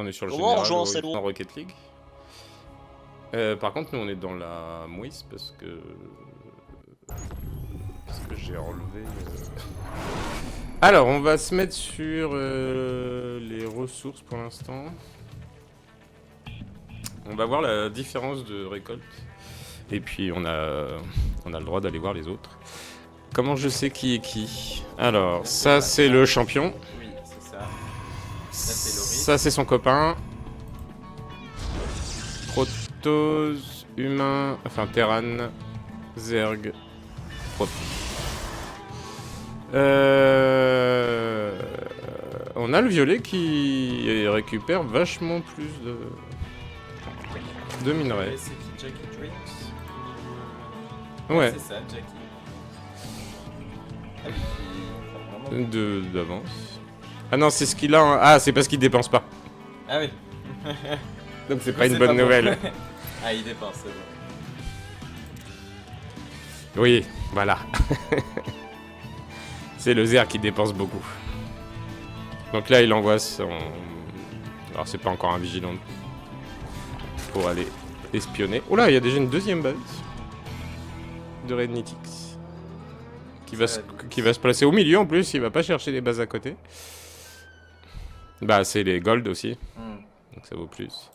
On est sur le Comment on général joue en ou salon en Rocket League. Par contre, nous on est dans la mouise parce que j'ai enlevé. Alors, on va se mettre sur les ressources pour l'instant. On va voir la différence de récolte. Et puis on a le droit d'aller voir les autres. Comment je sais qui est qui? Alors, ça c'est le champion. Oui, c'est ça. Ça c'est Loris. Ça c'est son copain. Protoss, humain, enfin Terran, Zerg, Protoss. On a le violet qui récupère vachement plus de minerais. C'est qui, Jackie Drinks Ouais, c'est ça, Jackie. Ah oui, vraiment... d'avance. Ah non, c'est ce qu'il a. Ah, c'est parce qu'il dépense pas. Ah oui. Donc c'est Du coup, pas une bonne bon. nouvelle. Ah, il dépense, c'est bon. Oui, voilà. C'est le Zer qui dépense beaucoup. Donc là, il envoie son... Alors, c'est pas encore un vigilant pour aller espionner. Oh là, il y a déjà une deuxième base de Red Nitix qui va se placer au milieu en plus. Il va pas chercher les bases à côté. Bah, c'est les gold aussi. Donc ça vaut plus.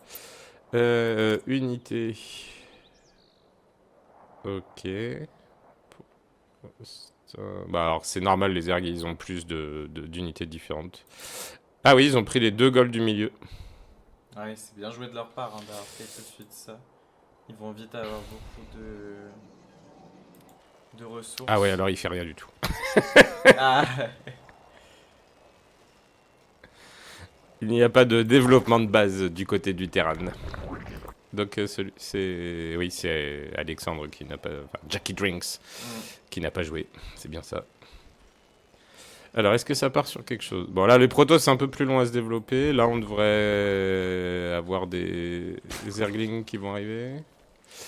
Unité. Ok. Bah alors c'est normal, les ergs ils ont plus d'unités différentes. Ah oui, ils ont pris les 2 golds du milieu. Ah oui, c'est bien joué de leur part d'avoir fait tout de suite ça. Ils vont vite avoir beaucoup de ressources. Ah ouais, alors il fait rien du tout. Ah. Il n'y a pas de développement de base du côté du Terran. Donc c'est Alexandre qui n'a pas... Enfin, Jackie Drinks qui n'a pas joué. C'est bien ça. Alors, est-ce que ça part sur quelque chose? Bon, là, les protos, c'est un peu plus long à se développer. Là, on devrait avoir des Zerglings qui vont arriver.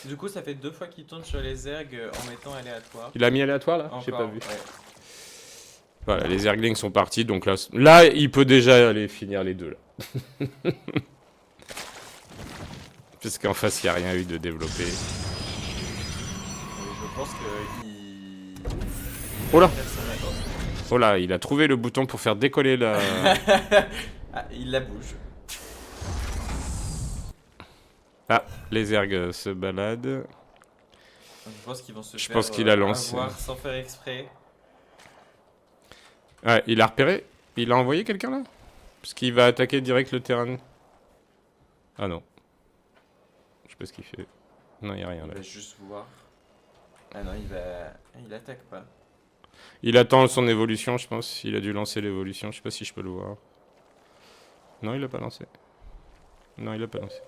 Du coup, ça fait 2 fois qu'il tourne sur les Zergs en mettant aléatoire. Il a mis aléatoire, là? J'ai Encore, pas vu. ouais. Voilà, les Zerglings sont partis. Donc là, il peut déjà aller finir les deux, là. Puisqu'en face, il n'y a rien eu de développé. Oui, je pense qu'il... Oh là! Oh là, il a trouvé le bouton pour faire décoller la... Ah, il la bouge. Ah, les Zergs se baladent. Je pense qu'ils vont se Je faire pense qu'il a lancé. avoir sans faire exprès. Ouais, il a repéré? Il a envoyé quelqu'un, là? Parce qu'il va attaquer direct le terrain. Ah non. Je sais pas ce qu'il fait. Non, il n'y a rien, là. Il va juste voir. Ah non, il attaque pas. Il attend son évolution, je pense. Il a dû lancer l'évolution. Je sais pas si je peux le voir. Non, il l'a pas lancé. Non, il l'a pas lancé.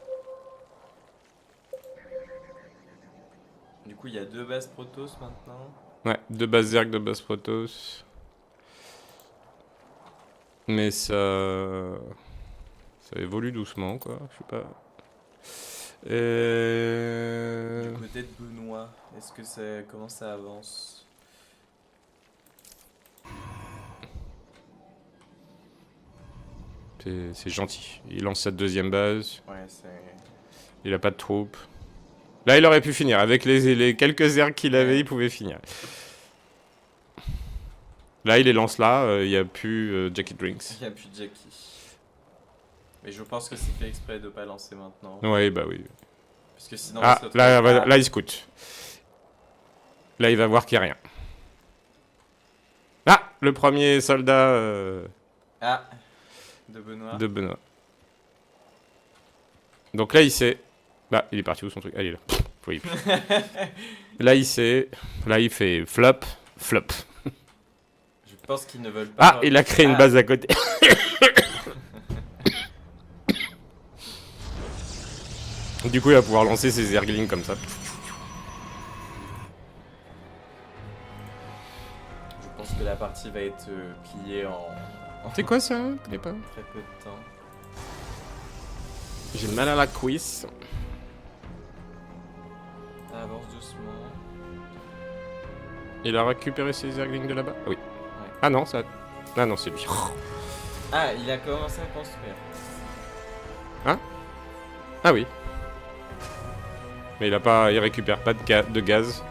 Du coup, il y a 2 bases Protoss maintenant. Ouais, 2 bases Zerg, 2 bases Protoss. Mais ça évolue doucement, quoi. Je sais pas. Du côté de Benoît, est-ce que comment ça avance? C'est gentil. Il lance sa deuxième base. Ouais, c'est... Il a pas de troupes. Là, il aurait pu finir. Avec les quelques Zergs qu'il avait, il pouvait finir. Là, il les lance là. Il n'y a plus Jackie Drinks. Il n'y a plus Jackie. Mais je pense que c'est fait exprès de pas lancer maintenant. Ouais, bah oui. Parce que sinon... Ah, là, il scout. Là, il va voir qu'il n'y a rien. Ah, le premier soldat Ah, de Benoît. de Benoît. Donc là, il sait... Bah, il est parti où son truc? Ah, il est là. Oui. Là, il sait... Là, il fait flop, flop. Je pense qu'ils ne veulent pas... Ah, il a créé une base à côté. Du coup, il va pouvoir lancer ses Zerglings comme ça. Je pense que la partie va être pliée en C'est quoi ça? Je connais pas. très peu de temps. J'ai mal à la cuisse. Ça avance doucement. Il a récupéré ses Zerglings de là-bas? Oui. Ouais. Ah non, ça... Ah non, c'est lui. Ah, il a commencé à construire. Hein? Ah oui. Mais il récupère pas de gaz.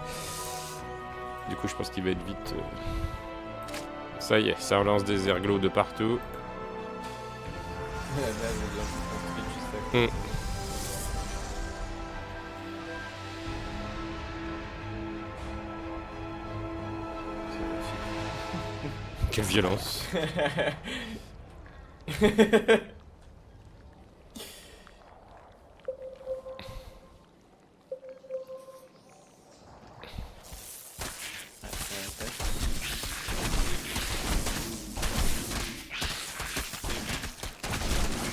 Du coup, je pense qu'il va être vite. Ça y est, ça relance des airglows de partout. La base est bien construite juste à côté. Quelle violence.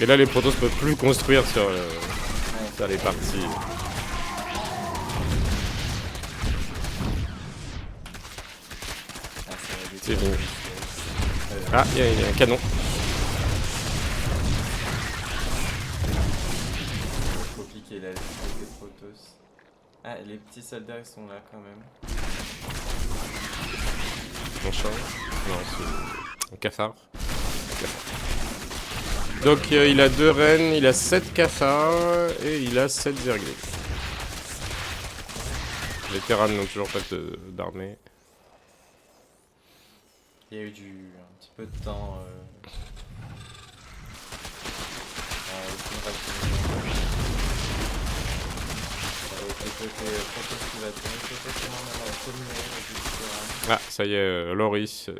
Et là, les protos peuvent plus construire sur les parties. C'est fini. Ah, il y a un canon. Compliqué là, les protos. Ah, les petits soldats ils sont là quand même. On change. Non, c'est un cafard. Donc il a 2 rennes, il a 7 cafards et il a 7 zerglés. Les terrains n'ont toujours pas d'armée. Il y a eu un petit peu de temps. Ah, ça y est, Loris.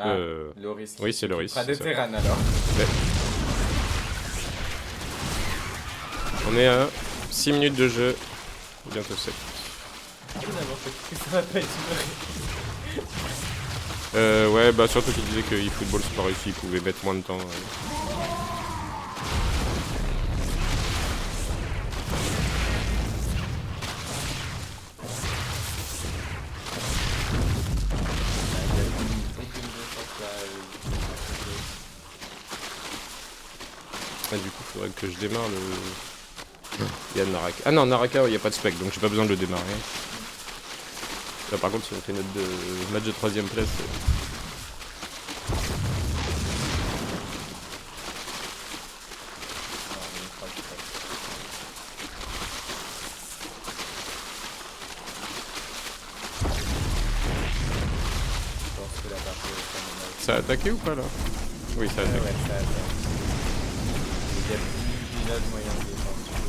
Loris. Oui, c'est Loris. Pas de terrain alors. Ouais. On est à 6 minutes de jeu. Bientôt 7. Ça va pas être ouais, bah surtout qu'il disait que eFootball c'est pas réussi, il pouvait mettre moins de temps. Ah, du coup, faudrait que je démarre le... Il y a Naraka. Ah non, Naraka, il n'y a pas de spec, donc j'ai pas besoin de le démarrer. Là, par contre, si on fait notre match de 3ème place... Ça a attaqué ou pas là? Oui, ça a attaqué. Ouais, ça attaque. Il y a plus d'une autre moyen de défendre sur le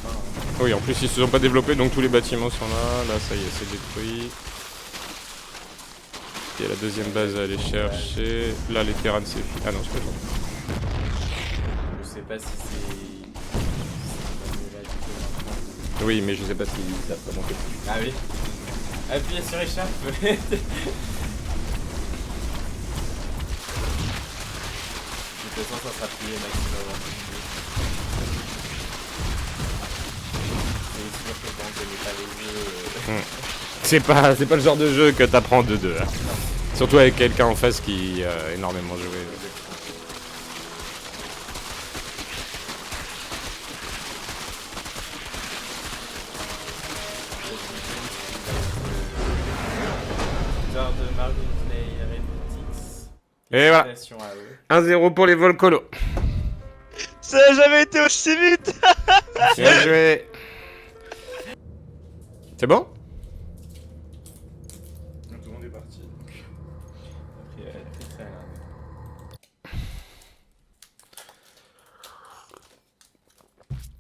terrain. Oui, en plus ils se sont pas développés, donc tous les bâtiments sont là. Là, ça y est, c'est détruit. Il y a la deuxième base à aller chercher. Là, les terrains c'est fini. Ah non, c'est pas ça. Je sais pas si c'est... Oui, mais je sais pas si ça peut monter. Ah oui. Appuyez sur échappe. De toute façon, ça sera plié maximum. C'est sûr que quand on connaît pas les jeux... C'est pas le genre de jeu que t'apprends de deux. Hein. Surtout avec quelqu'un en face qui a énormément joué. de Marvin Clay Heretics. Et voilà. 1-0 pour les Volcolo. Ça n'a jamais été aussi vite. Bien joué. C'est bon? Tout le monde est parti.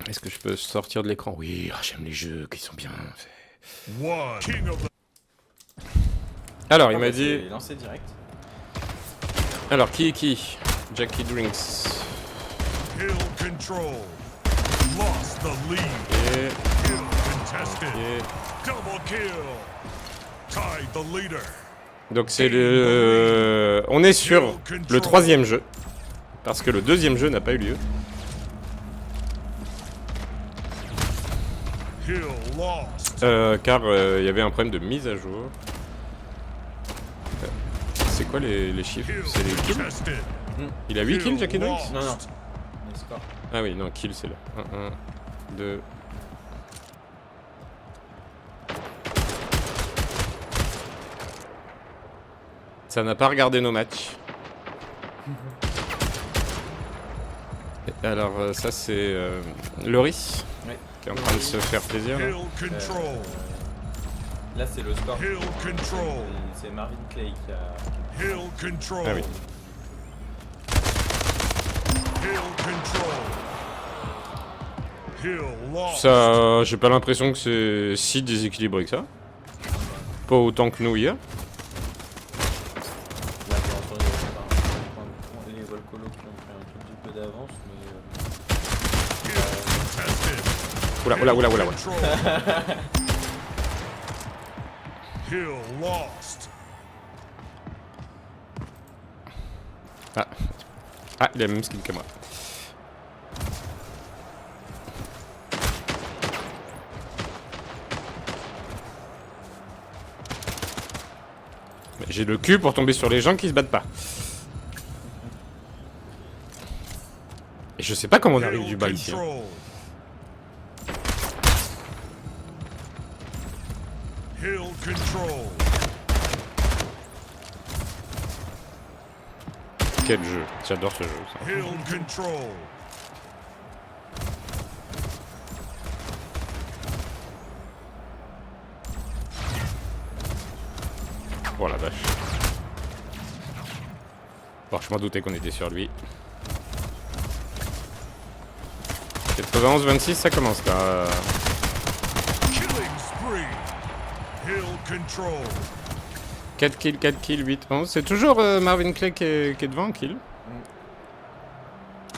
Est-ce que je peux sortir de l'écran? Oui, j'aime les jeux qui sont bien faits. Alors, il m'a dit... Lancé direct. Alors, qui est qui? Jackie Drinks. Hill control. Lost the lead. Et... Kill contested. et... Double kill. Tied the leader. Donc c'est le... On est sur le 3e jeu. Parce que le 2e jeu n'a pas eu lieu. Hill lost. Car il y avait un problème de mise à jour. C'est quoi les chiffres? C'est les kills? Il a 8 kills, Jackie Drinks? Non, non. Les scores. Ah oui, non, kill c'est là. 1, 1, 2... Ça n'a pas regardé nos matchs. Alors ça c'est Laurie Ouais. qui est en train de se faire plaisir. Là. Hill control. Là, c'est le score. Hill control. C'est Marvin Clay qui a. Hill control. Ah oui. Hill control. Hill lost. Ça, j'ai pas l'impression que c'est si déséquilibré que ça. Pas autant que nous hier. Là, pour l'instant, il y a les Volcolo qui ont pris un tout petit peu d'avance, mais. Contested. Oula, oula, oula, oula. oula. Control. Hill lost. Ah, il a le même skill que moi. Mais j'ai le cul pour tomber sur les gens qui se battent pas. Et je sais pas comment on arrive du bas ici. Hein. Control. Hill control. Quel jeu. J'adore ce jeu. Ça. Hill control. Oh la vache. Bon, je m'en doutais qu'on était sur lui. 91-26, ça commence là. Killing spree. Hill control. 4 kills, 8, 11. C'est toujours Marvin Clay qui est devant en kill.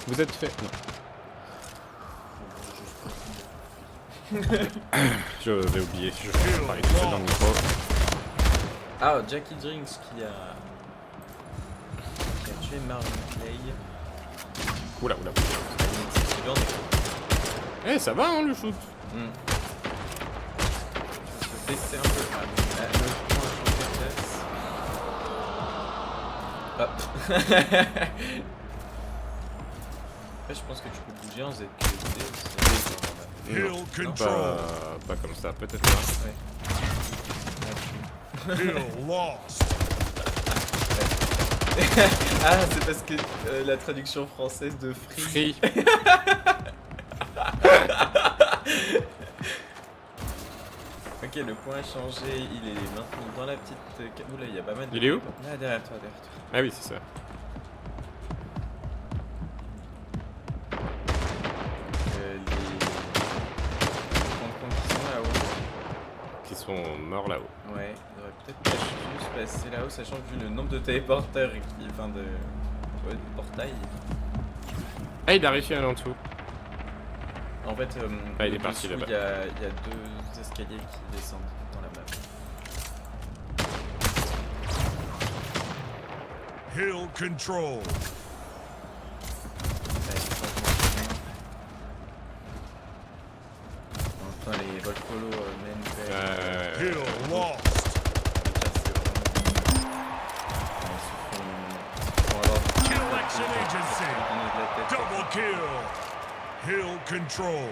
Vous êtes fait. Non. Je vais oublier. Je vais parler tout seul dans le micro. Ah, Jackie Drinks qui a tué Marvin Clay. Oula, oula. C'est bien, Eh, ça va, hein, le shoot. Je vais baisser un peu. Ah, le point a changé de place. Hop. Après, je pense que tu peux bouger en ZQD aussi. Hill control. Pas comme ça, peut-être pas. Hill lost. Ah, c'est parce que la traduction française de free. Free. Ok, le point a changé, il est maintenant dans la petite. Oula, il y a pas mal de. Il est où? Ah, derrière toi, derrière toi. Ah oui, c'est ça. Les points qui sont là-haut. Qui sont morts là-haut. Ouais, il aurait peut-être pas juste passer là-haut, sachant que vu le nombre de téléporteurs qui. Enfin, de. Ouais, de portails. Ah, il a réussi à aller en dessous. En fait, Ah, il est parti dessous, là-bas. Il y a deux escaliers qui descendent dans la map. Hill control. Enfin, les Volcolo mènent Hill lost. Kill action agency. Double kill. Hill control.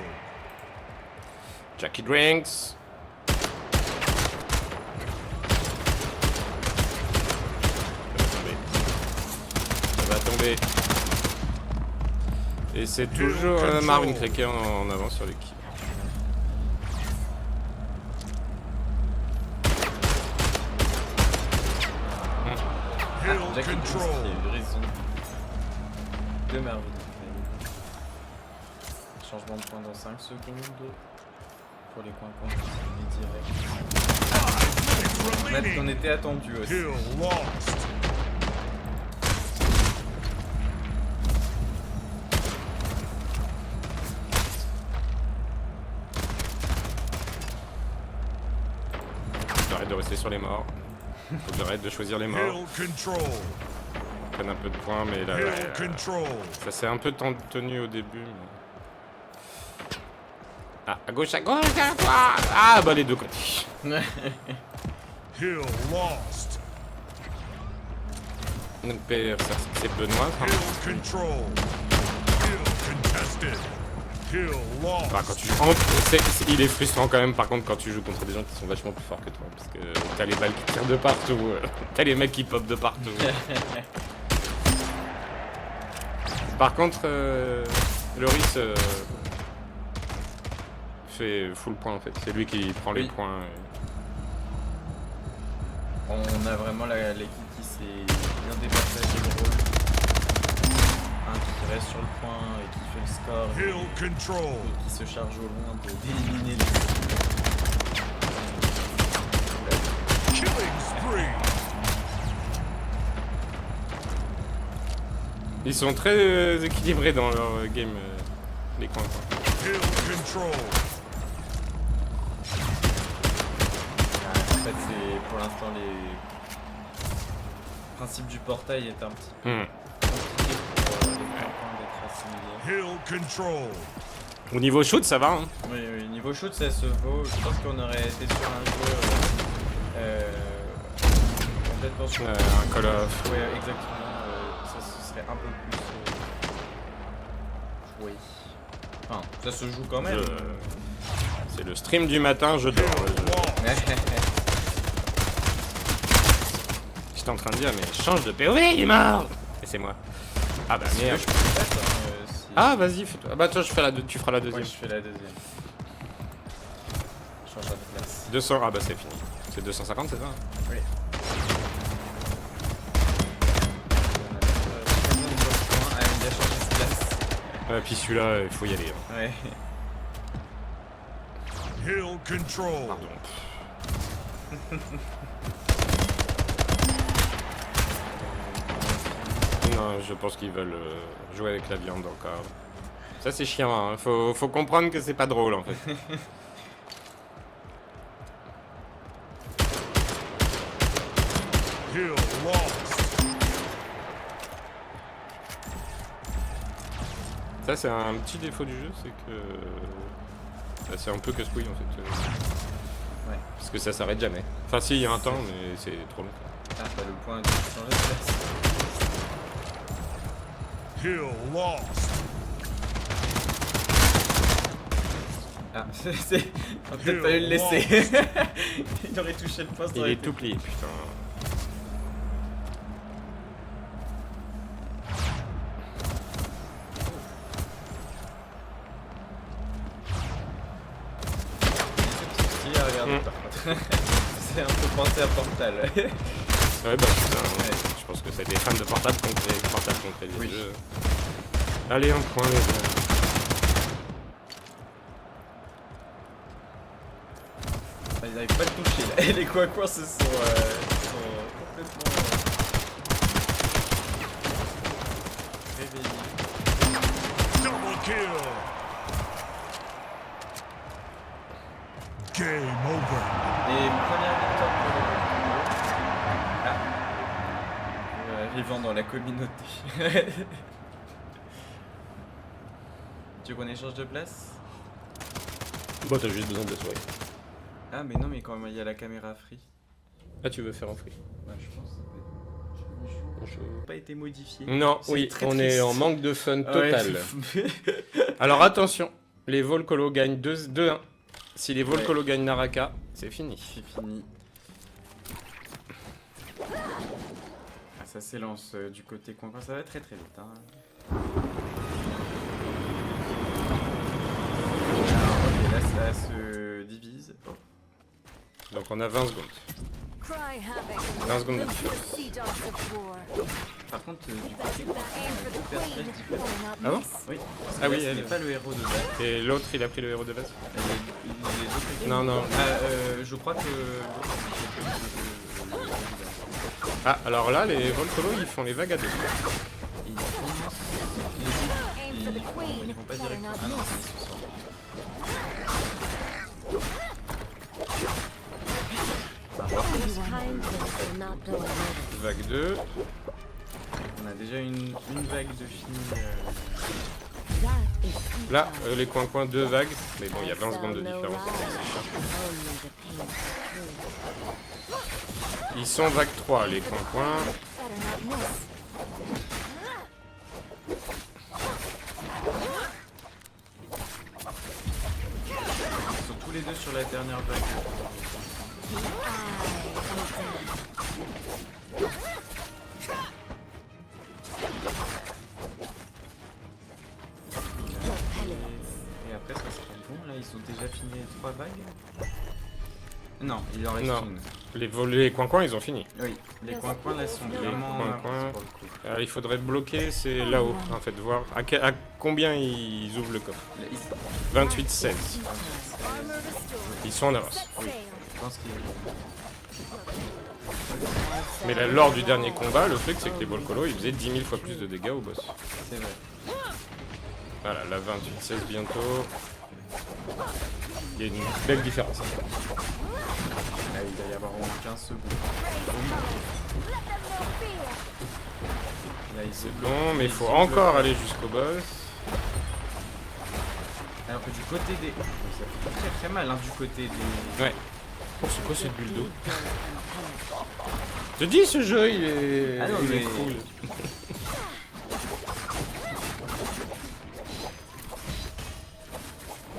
Jackie Drinks. Ça va tomber. Et c'est toujours Marvin Clay qui est en avant sur l'équipe. Hill Jackie Drinks control. qui est raison de Marvin. Changement de point dans 5 secondes. Pour les coins qu'on direct. Mettre qu'on était attendu aussi. Hill lost. J'arrête de rester sur les morts. Faut que j'arrête de choisir les morts. Hill control. On prenne un peu de points, mais là, Hill control. ça s'est un peu tenu au début. Mais... Ah, à gauche, à droite. Ah, bah les deux côtés. Hill lost. Donc, c'est Benoît. Hein. Hill control. Hill contested. Hill lost. Enfin, quand tu joues, il est frustrant quand même. Par contre, quand tu joues contre des gens qui sont vachement plus forts que toi, parce que t'as les balles qui tirent de partout, t'as les mecs qui popent de partout. Par contre, Loris fait full point en fait. C'est lui qui prend les Oui. points. On a vraiment l'équipe qui s'est bien départagée le rôle. Un qui reste sur le point et qui fait le score. Hill control. Et qui se charge au loin d'éliminer les... Killing spree. Ils sont très équilibrés dans leur game, les coins. Hill control. En fait, c'est pour l'instant les principes du portail est un petit peu compliqué pour les points d'être assimilés. Hill control. Au niveau shoot, ça va. Hein. Oui, oui, niveau shoot, ça se vaut. Je pense qu'on aurait été sur un jeu complètement sur Un Call of. Ouais, exactement. Ça ce serait un peu plus joué. Enfin, ça se joue quand même. C'est le stream du matin, je dors. J'étais en train de dire, mais change de POV, il est mort. Et c'est moi. Ah bah Si merde. je peux peut-être, si... Ah vas-y, fais-toi. Ah bah toi, tu feras la deuxième. Ouais, je fais la deuxième. Je change de place. 200, ah bah c'est fini. C'est 250, c'est ça? Oui. Ah, il a changé de place. Ouais, puis celui-là, il faut y aller. Hein. Ouais. Hill control. Pardon. Non, je pense qu'ils veulent jouer avec la viande encore. Ça c'est chiant, hein. Faut comprendre que c'est pas drôle en fait. Hill lost. Ça c'est un petit défaut du jeu, c'est que... c'est un peu casse-couille en fait. Ouais. Parce que ça s'arrête jamais. Enfin si, il y a un temps, mais c'est trop long. Ah, bah le point a changé de place. Hill lost. Ah, c'est... On va peut-être pas dû le laisser. Il aurait touché le poste. Il est tout plié, putain. Si, regardez par contre. C'est un peu pensé à Portal. Ouais bah putain, ouais. Je pense que c'est des fans de Portal qui ont créé les jeux. Allez, un point les gars. Ils n'arrivent pas à le toucher là. Et les coins se sont complètement réveillés. Double kill. Game over. Et première victoire pour le Ah. Arrivant dans la communauté. Tu veux qu'on échange de place? Bon, t'as juste besoin de soirée. Ah mais non, mais quand il y a la caméra free. Ah, tu veux faire en free? Ouais, je pense que ça n'a pas été modifié. Non, C'est oui, très on triste. est en manque de fun total. Ouais. Alors attention, les Volcolo gagnent 2-1. Si les Volcolo Ouais. gagnent Naraka, c'est fini. C'est fini. Ah, ça s'élance du côté coin. Ça va très très vite. Hein. Alors, ok, là ça se divise. Oh. Donc on a 20 secondes. 20 secondes de différence. Par contre, du côté coin, deux personnages différents. Ah bon? Oui. Ah oui, ce elle. n'est pas le héros de base. Et l'autre, il a pris le héros de base? Les autres Non, non. je crois que. Ah, alors là, les Volcolo, ils font les vagues à deux. Ils vont pas directement. Ah non, ils se sont. Vague 2. On a déjà une vague de films. Là, les coins-coins, 2 vagues. Mais bon, il y a 20 secondes de différence. Ils sont vague 3, les coins-coins. Ils sont tous les deux sur la dernière vague. 3 bagues? Non, il en reste Non. une. Les coins-coins, ils ont fini. Oui, les coins-coins là sont Les vraiment coins-coins. pour le coup. Il faudrait bloquer, c'est là-haut, en fait, voir à combien ils ouvrent le coffre. Là, ici, 28-16. Ils sont en avance. je pense qu'il Mais là, lors du dernier combat, le truc, c'est que les Volcolo, ils faisaient 10 000 fois plus de dégâts au boss. c'est vrai. Voilà, la 28-16 bientôt. Il y a une belle différence. Ah, il va y avoir au moins 15 secondes. Là, il se bloque. Bon, mais il faut se encore bloque. aller jusqu'au boss. Alors que du côté des... Ça fait très très mal, hein, du côté des... Ouais. Oh, c'est quoi cette bulle d'eau? Je te dis, ce jeu, il est, Ah non, il est mais- cool.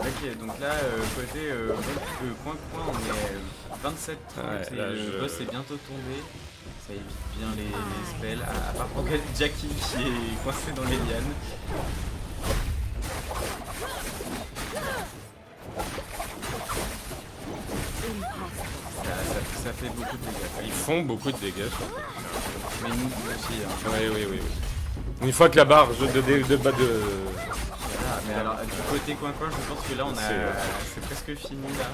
Ok, donc là, côté coin-coin, on est 27-30 Ouais, et là, le boss est bientôt tombé. Ça évite bien les spells, à part pour Jackie qui est coincé dans les lianes. Ça fait beaucoup de dégâts. Ils font beaucoup de dégâts. Mais nous aussi, hein. Oui, oui, oui. Une fois que la barre de bas de... Voilà, mais alors du côté coin-coin, je pense que là on a... C'est presque fini là.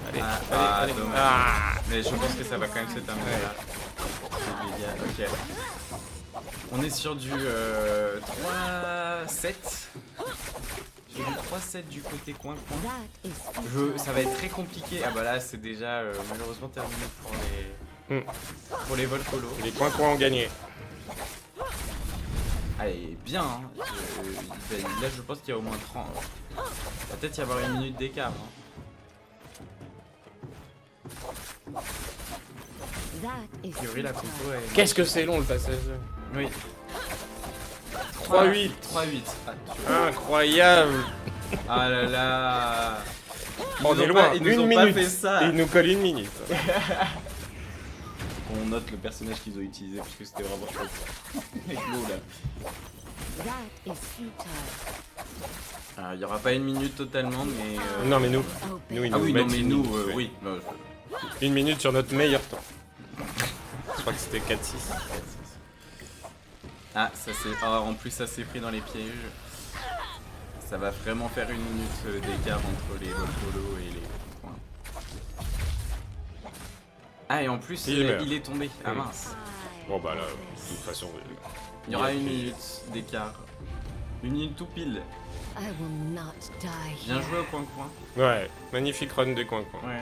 Allez, Ah, allez, dommage. Ah, Mais je pense que ça va quand même se terminer là. C'est dégâts, ok. On est sur du 3-7. J'ai du 3-7 du côté coin-coin. Ça va être très compliqué. Ah bah là c'est déjà malheureusement terminé pour les Volcolo. les coins-coins ont gagné. Allez, bien. Hein. Là je pense qu'il y a au moins 30. Il va peut-être y avoir une minute d'écart. Hein. A priori la compo est... Qu'est-ce que c'est long le passage. Oui. 3-8. 3-8. Ah, tu- Incroyable. Ah là là. On nous est ont loin, pas- ils nous une ont pas minute. fait ça. Il nous colle une minute. On note le personnage qu'ils ont utilisé parce que c'était vraiment chouette. Avec l'eau là. Alors, il y aura pas une minute totalement, mais. Non mais nous, ils Ah nous oui, non, mettent mais une nous, minute, ouais. oui. Non, Une minute sur notre meilleur temps. Je crois que c'était 4-6. Ah, ça c'est. Ah, en plus, ça s'est pris dans les pièges. Ça va vraiment faire une minute d'écart entre les Volcolo et les coins. Ah, et en plus, Il meurt. il est tombé. Ah mince. Bon bah là, de toute façon... Il y aura une minute d'écart. Une minute tout pile. Bien joué au coin-coin. Ouais, magnifique run des coins-coins. Ouais.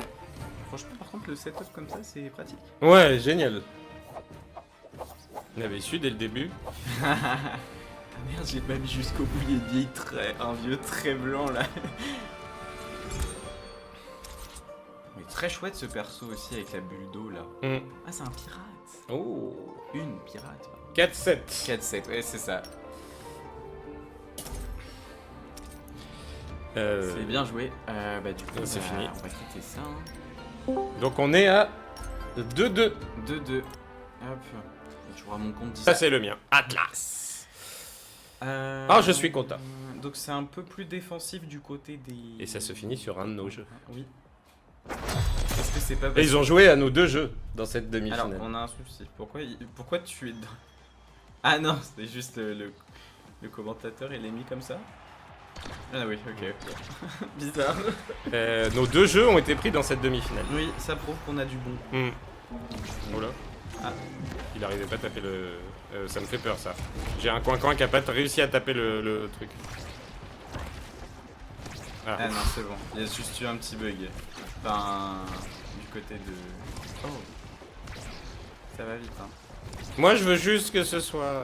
Franchement, par contre, le setup comme ça, c'est pratique. Ouais, génial. On avait su dès le début. Ah merde, j'ai pas mis jusqu'au bout, il y a une vieille un vieux trait blanc là. Mais très chouette ce perso aussi avec la bulle d'eau là. Ah, c'est un pirate. Oh. Une pirate. 4-7. 4-7, ouais, c'est ça. C'est bien joué. Bah, du coup, c'est fini. On va quitter ça. Hein. Donc on est à 2-2. 2-2. Hop. Tu auras mon compte 10. Ça c'est le mien. Atlas. Ah, je suis content. Donc c'est un peu plus défensif du côté des... Et ça se finit sur un de nos jeux. Oui. Est-ce que c'est pas Et parce... ils ont joué à nos deux jeux dans cette Alors, demi-finale. on a un souci. Pourquoi tu es dedans? Ah non, c'est juste le commentateur, il est mis comme ça. Ah oui, ok. Bizarre. Nos deux jeux ont été pris dans cette demi-finale. Oui, ça prouve qu'on a du bon. Oula. Ah. Il arrivait pas à taper le... ça me fait peur ça. J'ai un coin-coin qui a pas réussi à taper le truc. Ah non, c'est bon. Il y a juste eu un petit bug. Enfin, du côté de... Oh. Ça va vite, hein. Moi je veux juste que ce soit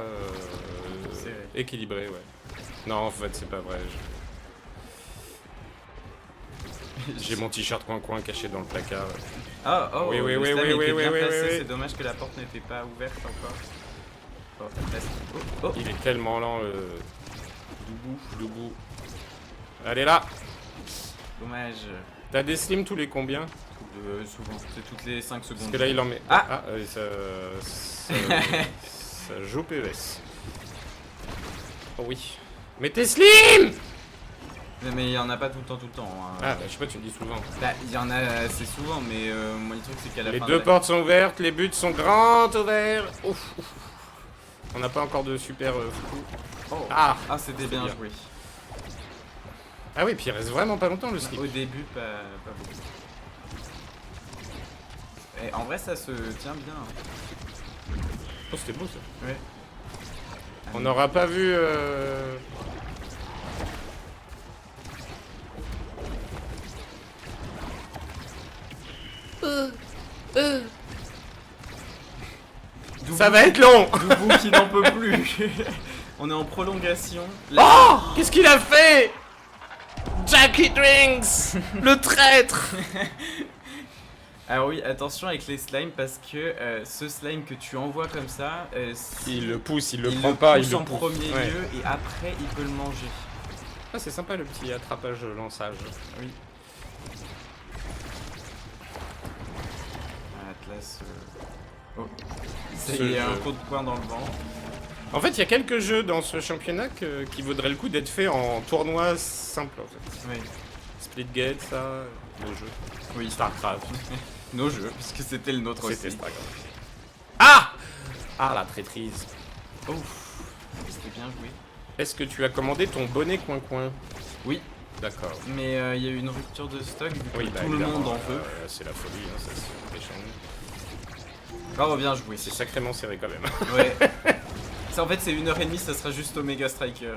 Serré. équilibré, ouais. Non, en fait c'est pas vrai. J'ai mon t-shirt coin-coin caché dans le placard. Ah, oh, Oui, oui, le oui, slam oui, était oui, bien oui, placé, oui, oui. c'est dommage que la porte n'était pas ouverte encore. Oh, oh, Il est tellement lent le Doubou. Doubou. Allez là. Dommage. T'as des slims tous les combien? Souvent, c'est toutes les 5 secondes. Parce que là il en met... Ah. ça joue PES. Oh oui. Mais t'es slim. Mais il y en a pas tout le temps. Hein. Ah, bah, je sais pas, tu me dis souvent. Bah, il y en a assez souvent, mais moi le truc c'est qu'à la Les fin deux de portes sont ouvertes, les buts sont grands ouverts. Ouf. On n'a pas encore de super coup. Oh. Ah, C'était bien bien. joué. Ah oui, puis il reste vraiment pas longtemps le slip. Au début, pas beaucoup. Et en vrai, ça se tient bien. Hein. Oh, c'était beau ça. Ouais. On n'aura pas vu. Ça va être long. Doubou qui n'en peut plus. On est en prolongation. Oh, qu'est-ce qu'il a fait? Jackie Drinks, le traître. Alors oui, attention avec les slimes parce que ce slime que tu envoies comme ça, Il le pousse, il le il prend le pas, pousse il le en pousse. premier Ouais. lieu et après il peut le manger. Ah, c'est sympa le petit attrapage lançage. Oui. Atlas. Oh. Il y a un coup de poing dans le vent. En fait, il y a quelques jeux dans ce championnat qui vaudraient le coup d'être faits en tournoi simple en fait. Oui. Splitgate, ça, le jeu. Oui. Starcraft. Nos jeux, puisque c'était le nôtre C'était aussi. Starcraft. Ah! Ah, la traîtrise. Ouf. C'était bien joué. Est-ce que tu as commandé ton bonnet coin-coin? Oui. D'accord. Mais il y a eu une rupture de stock, vu que Oui, bah, tout le évidemment, monde en veut. c'est la folie, hein, ça se déchaîne. Bravo, bien joué. C'est sacrément serré quand même. Ouais. En fait, c'est 1h30, ça sera juste Omega Striker.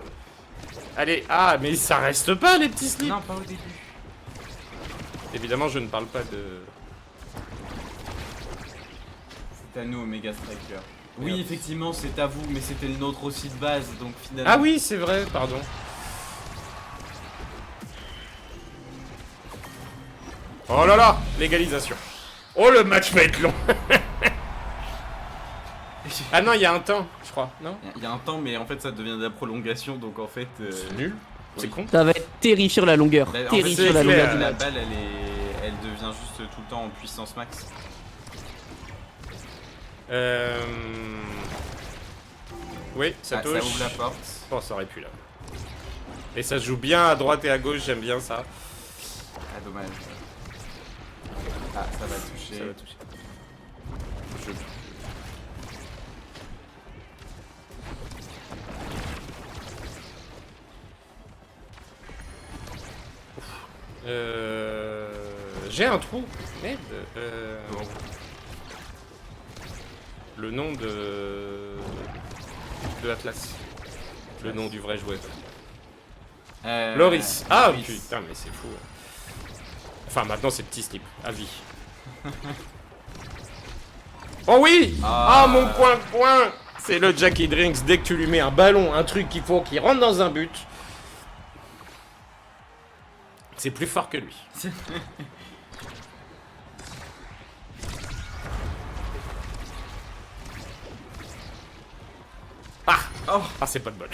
Allez, ah, mais ça reste pas les petits slips. Non, pas au début. Évidemment, je ne parle pas de... C'est à nous, Omega Striker. Oui, Merde. effectivement, c'est à vous, mais c'était le nôtre aussi de base, donc finalement... Ah oui, c'est vrai, pardon. Oh là là, l'égalisation. Oh, le match va être long. Ah non, il y a un temps, je crois, non? Il y a un temps, mais en fait, ça devient de la prolongation, donc en fait... C'est nul. C'est con. Ça va être terrifiant la longueur. Bah, en fait, Terrifiant c'est la clair. longueur du La match. balle, elle devient juste tout le temps en puissance max. Oui, ça touche. Ça ouvre la porte. Oh, ça aurait pu là. Et ça se joue bien à droite et à gauche, j'aime bien ça. Ah, dommage. Ah, ça va toucher. Ça va toucher. Je- J'ai un trou. Merde. Le nom de Atlas. Le nom du vrai joueur. Loris. Ah Loris. putain, mais c'est fou. Enfin, maintenant c'est petit slip. À vie. Oh oui! Ah, mon point! C'est le Jackie Drinks. Dès que tu lui mets un ballon, un truc qu'il faut qu'il rentre dans un but, c'est plus fort que lui. Ah! Oh. Ah, c'est pas de bol.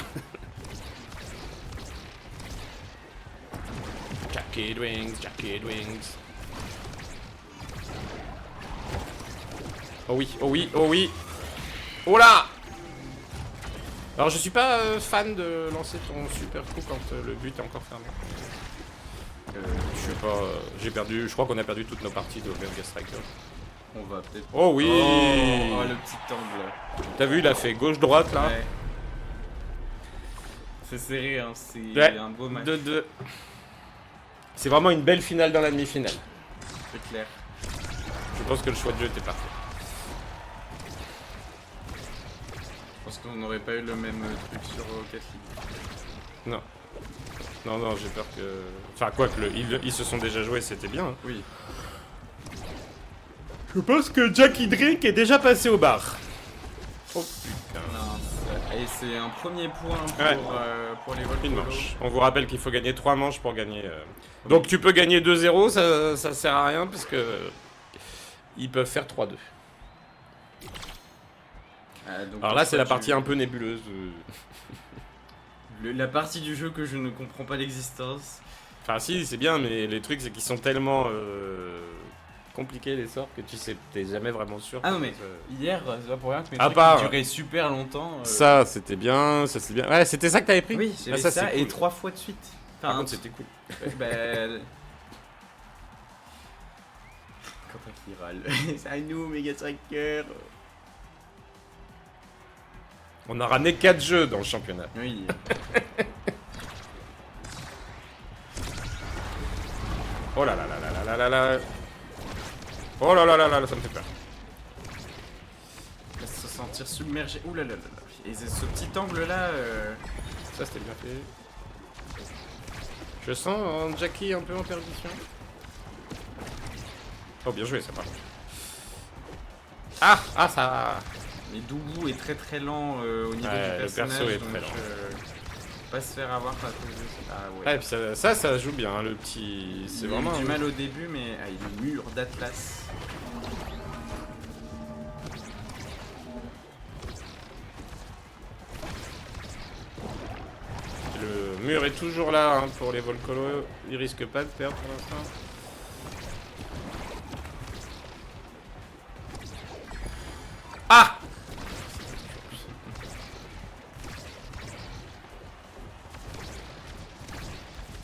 Jackie Drinks, Jackie Drinks. Oh oui, oh oui, oh oui. Oh là! Alors je suis pas fan de lancer ton super coup quand le but est encore fermé. Je sais pas, j'ai perdu, je crois qu'on a perdu toutes nos parties de Omega Striker. On va peut-être... Oh oui! Oh, le petit angle. T'as vu, il a fait gauche-droite là. Ouais. C'est serré, hein. C'est Ouais. un beau match. C'est vraiment une belle finale dans la demi-finale. C'est clair. Je pense que le choix de jeu était parfait. Je pense qu'on n'aurait pas eu le même truc sur Rocket League. Non. Non, non, j'ai peur que... Enfin, quoi que ils se sont déjà joués, c'était bien. Hein. Oui. Je pense que Jackie Drink est déjà passé au bar. Oh putain. Mince. Et c'est un premier point pour, Ouais. pour les Volcolo. Une manche. On vous rappelle qu'il faut gagner 3 manches pour gagner. Donc tu peux gagner 2-0, ça sert à rien parce que ils peuvent faire 3-2. Donc Alors là, c'est la tu- partie un peu nébuleuse. La partie du jeu que je ne comprends pas l'existence. Enfin si, c'est bien, mais les trucs c'est qu'ils sont tellement compliqués les sorts que tu sais, t'es jamais vraiment sûr. Ah que non mais hier, c'est pas pour rien que mes À trucs part- qui duraient super longtemps. Ça c'était bien, ça c'est bien. Ouais, c'était ça que t'avais pris. Oui, Ah, j'avais ça, ça c'est et cool. 3 fois de suite. Par contre, c'était cool. Bah... Quentin qui râle. C'est à nous, Mega Striker. On a ramené 4 jeux dans le championnat. Oui. Oh là là là là là là là là. Oh là là là là, ça me fait peur. Il va se sentir submergé. Ouh là là là là. Et ce petit angle là. Ça c'était bien fait. Je sens Jackie un peu en perdition. Oh bien joué ça par contre. Ah ça. Mais Doubou est très lent au niveau Ouais, du le personnage. perso est donc, très lent. pas se faire avoir par cause de ça. Ah ouais. Ouais, et puis ça joue bien, hein, le petit. C'est Il a eu vraiment. du mal au début, mais il est mûr d'Atlas. Le mur est toujours là hein, pour les Volcolo. Il risque pas de perdre pour l'instant. Ah!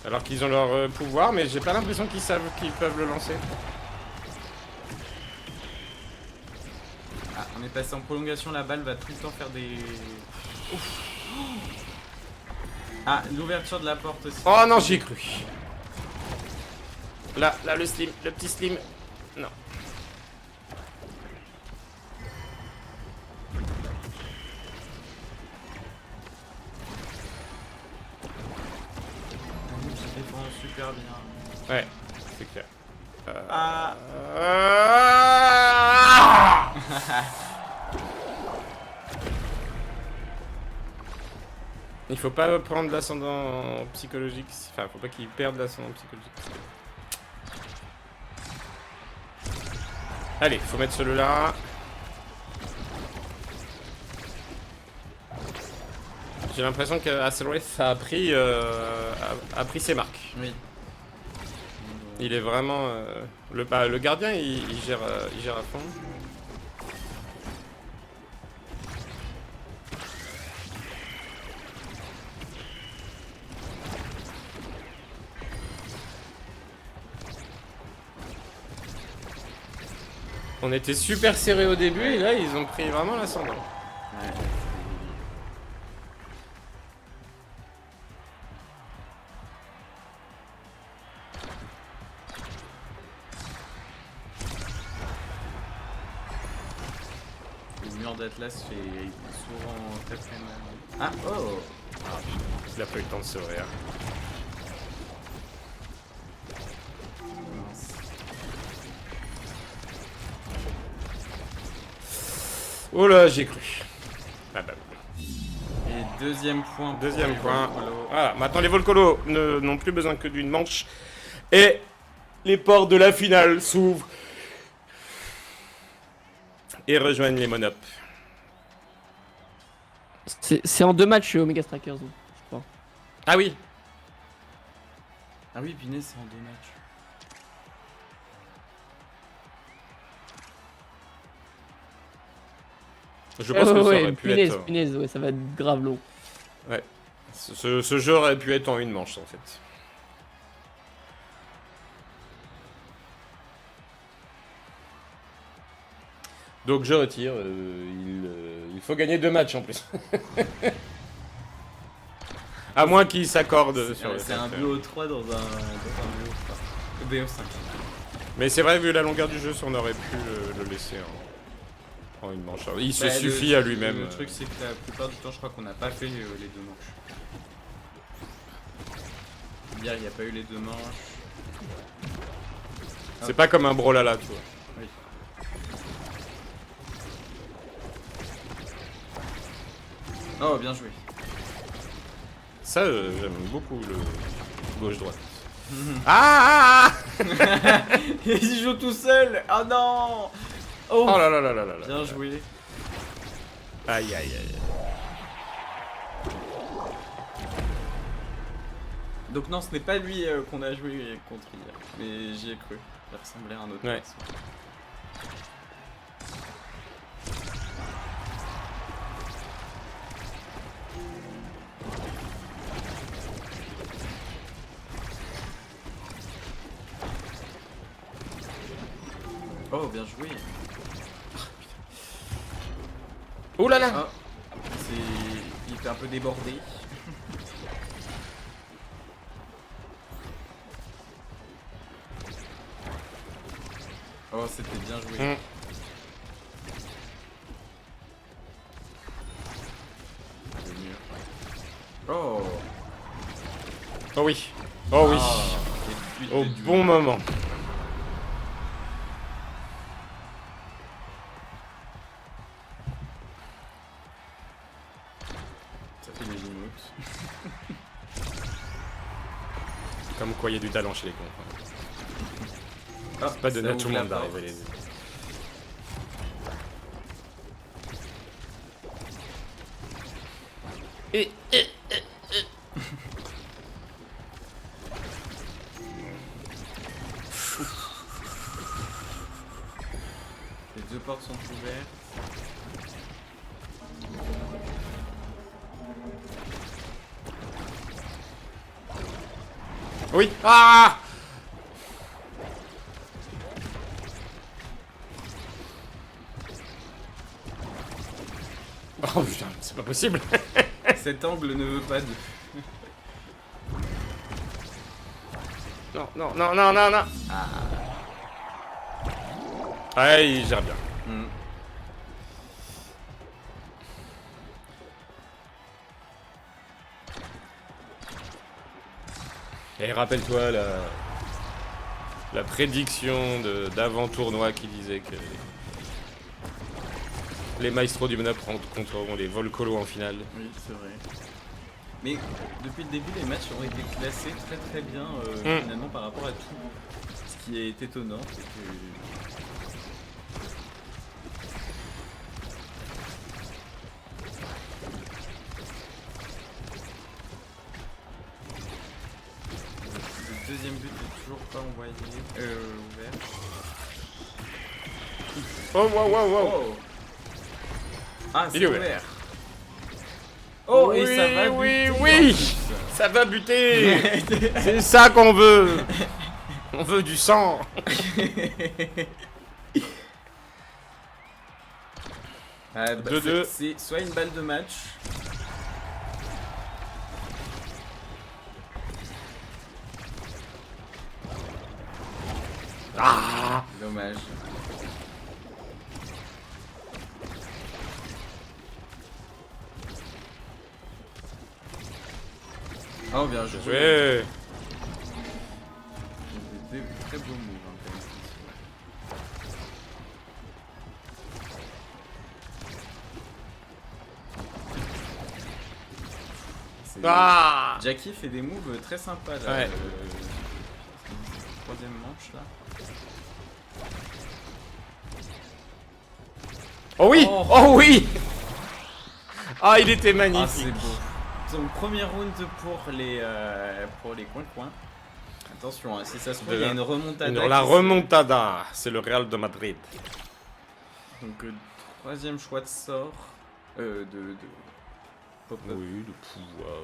Alors qu'ils ont leur pouvoir, mais j'ai pas l'impression qu'ils savent qu'ils peuvent le lancer. Ah, on est passé en prolongation, la balle va tout le temps faire des... Ouf. Ah, l'ouverture de la porte aussi. Oh non, j'y ai cru. Là, le slim, le petit slim. Non. Je défends super bien. Ouais, c'est clair. Ah. Il faut pas prendre l'ascendant psychologique. Enfin, faut pas qu'il perde l'ascendant psychologique. Allez, faut mettre celui-là. J'ai l'impression qu'Acelraith a pris ses marques. Oui. Il est vraiment... le gardien, il gère à fond. On était super serré au début et là ils ont pris vraiment l'ascendant. Ouais. Le mur d'Atlas fait souvent très mal. Ah oh. Il a pas eu le temps de s'ouvrir. Mince. Oh là, j'ai cru. Ah bah. Et deuxième point. pour Deuxième les point. Volcolo. Voilà, maintenant les Volcolo n'ont plus besoin que d'une manche. Et les portes de la finale s'ouvrent. Et rejoignent les Monop. C'est en 2 matchs Omega Strikers, je crois. Ah oui. Ah oui, Pinay, c'est en 2 matchs. Je pense que ça aurait pu punaise, être... punaise, ouais, ça va être grave long. Ouais. Ce jeu aurait pu être en une manche en fait. Donc je retire. Il faut gagner 2 matchs en plus. À moins qu'ils s'accordent sur le C'est un fait. BO3 dans un BO5. Mais c'est vrai, vu la longueur du jeu, on aurait pu le laisser en une manche. Il se suffit à lui-même. Le truc, c'est que la plupart du temps, je crois qu'on n'a pas fait les 2 manches. Hier, il n'y a pas eu les 2 manches. C'est pas comme un Brawlhalla, tu vois. Oui. Oh, bien joué. Ça, j'aime beaucoup le gauche-droite. Ah, Il joue tout seul. Oh non. Oh là là là là là là. Bien joué. Aïe aïe aïe. Donc non, ce n'est pas lui qu'on a joué contre hier. Mais j'y ai cru. Il ressemblait à un autre Ouais. perso. Oh, bien joué. Oh là là. Ah, il était un peu débordé. Oh, c'était bien joué. Oh. Oh oui. Oh oui. Ah, et Au but de bon moment. Ça fait les emotes. Comme quoi il y a du talent chez les cons. Ah, C'est pas donné ça à tout le ouvre monde la d'arriver porte. les. Les deux portes sont ouvertes. Oui. Ah. Oh putain, c'est pas possible. Cet angle ne veut pas de... Non, non, non, non, non, non. Ah, il gère bien. Hmm. Et rappelle-toi la prédiction d'avant-tournoi qui disait que les maestros du Monop rencontreront les Volcolo en finale. Oui, c'est vrai. Mais depuis le début, les matchs ont été classés très très bien finalement par rapport à tout. Ce qui est étonnant, c'est que... Le deuxième but n'est toujours pas envoyé, ouvert. Oh, wow, wow, wow. Oh. Ah, Il c'est est ouvert. ouvert. Oh, Oui, et ça va oui, buter, oui. en plus. Ça va buter. C'est ça qu'on veut. On veut du sang. Ah, bah, 2-2. c'est soit une balle de match. Ah. Dommage. Oh, bien joué. Joué. Des très beaux moves, hein, quand même. C'est- Ah. Jackie fait des moves très sympas là. Ouais. Troisième manche là. Oh oui. Oh. Oh oui. Ah, il était Ah, c'est magnifique. beau. Donc premier round pour les coins-coins. Attention, hein, si ça se trouve, il y a une remontada. La qui se- remontada, c'est le Real de Madrid. Donc troisième choix de sort. Pop-up. Oui, le pouvoir.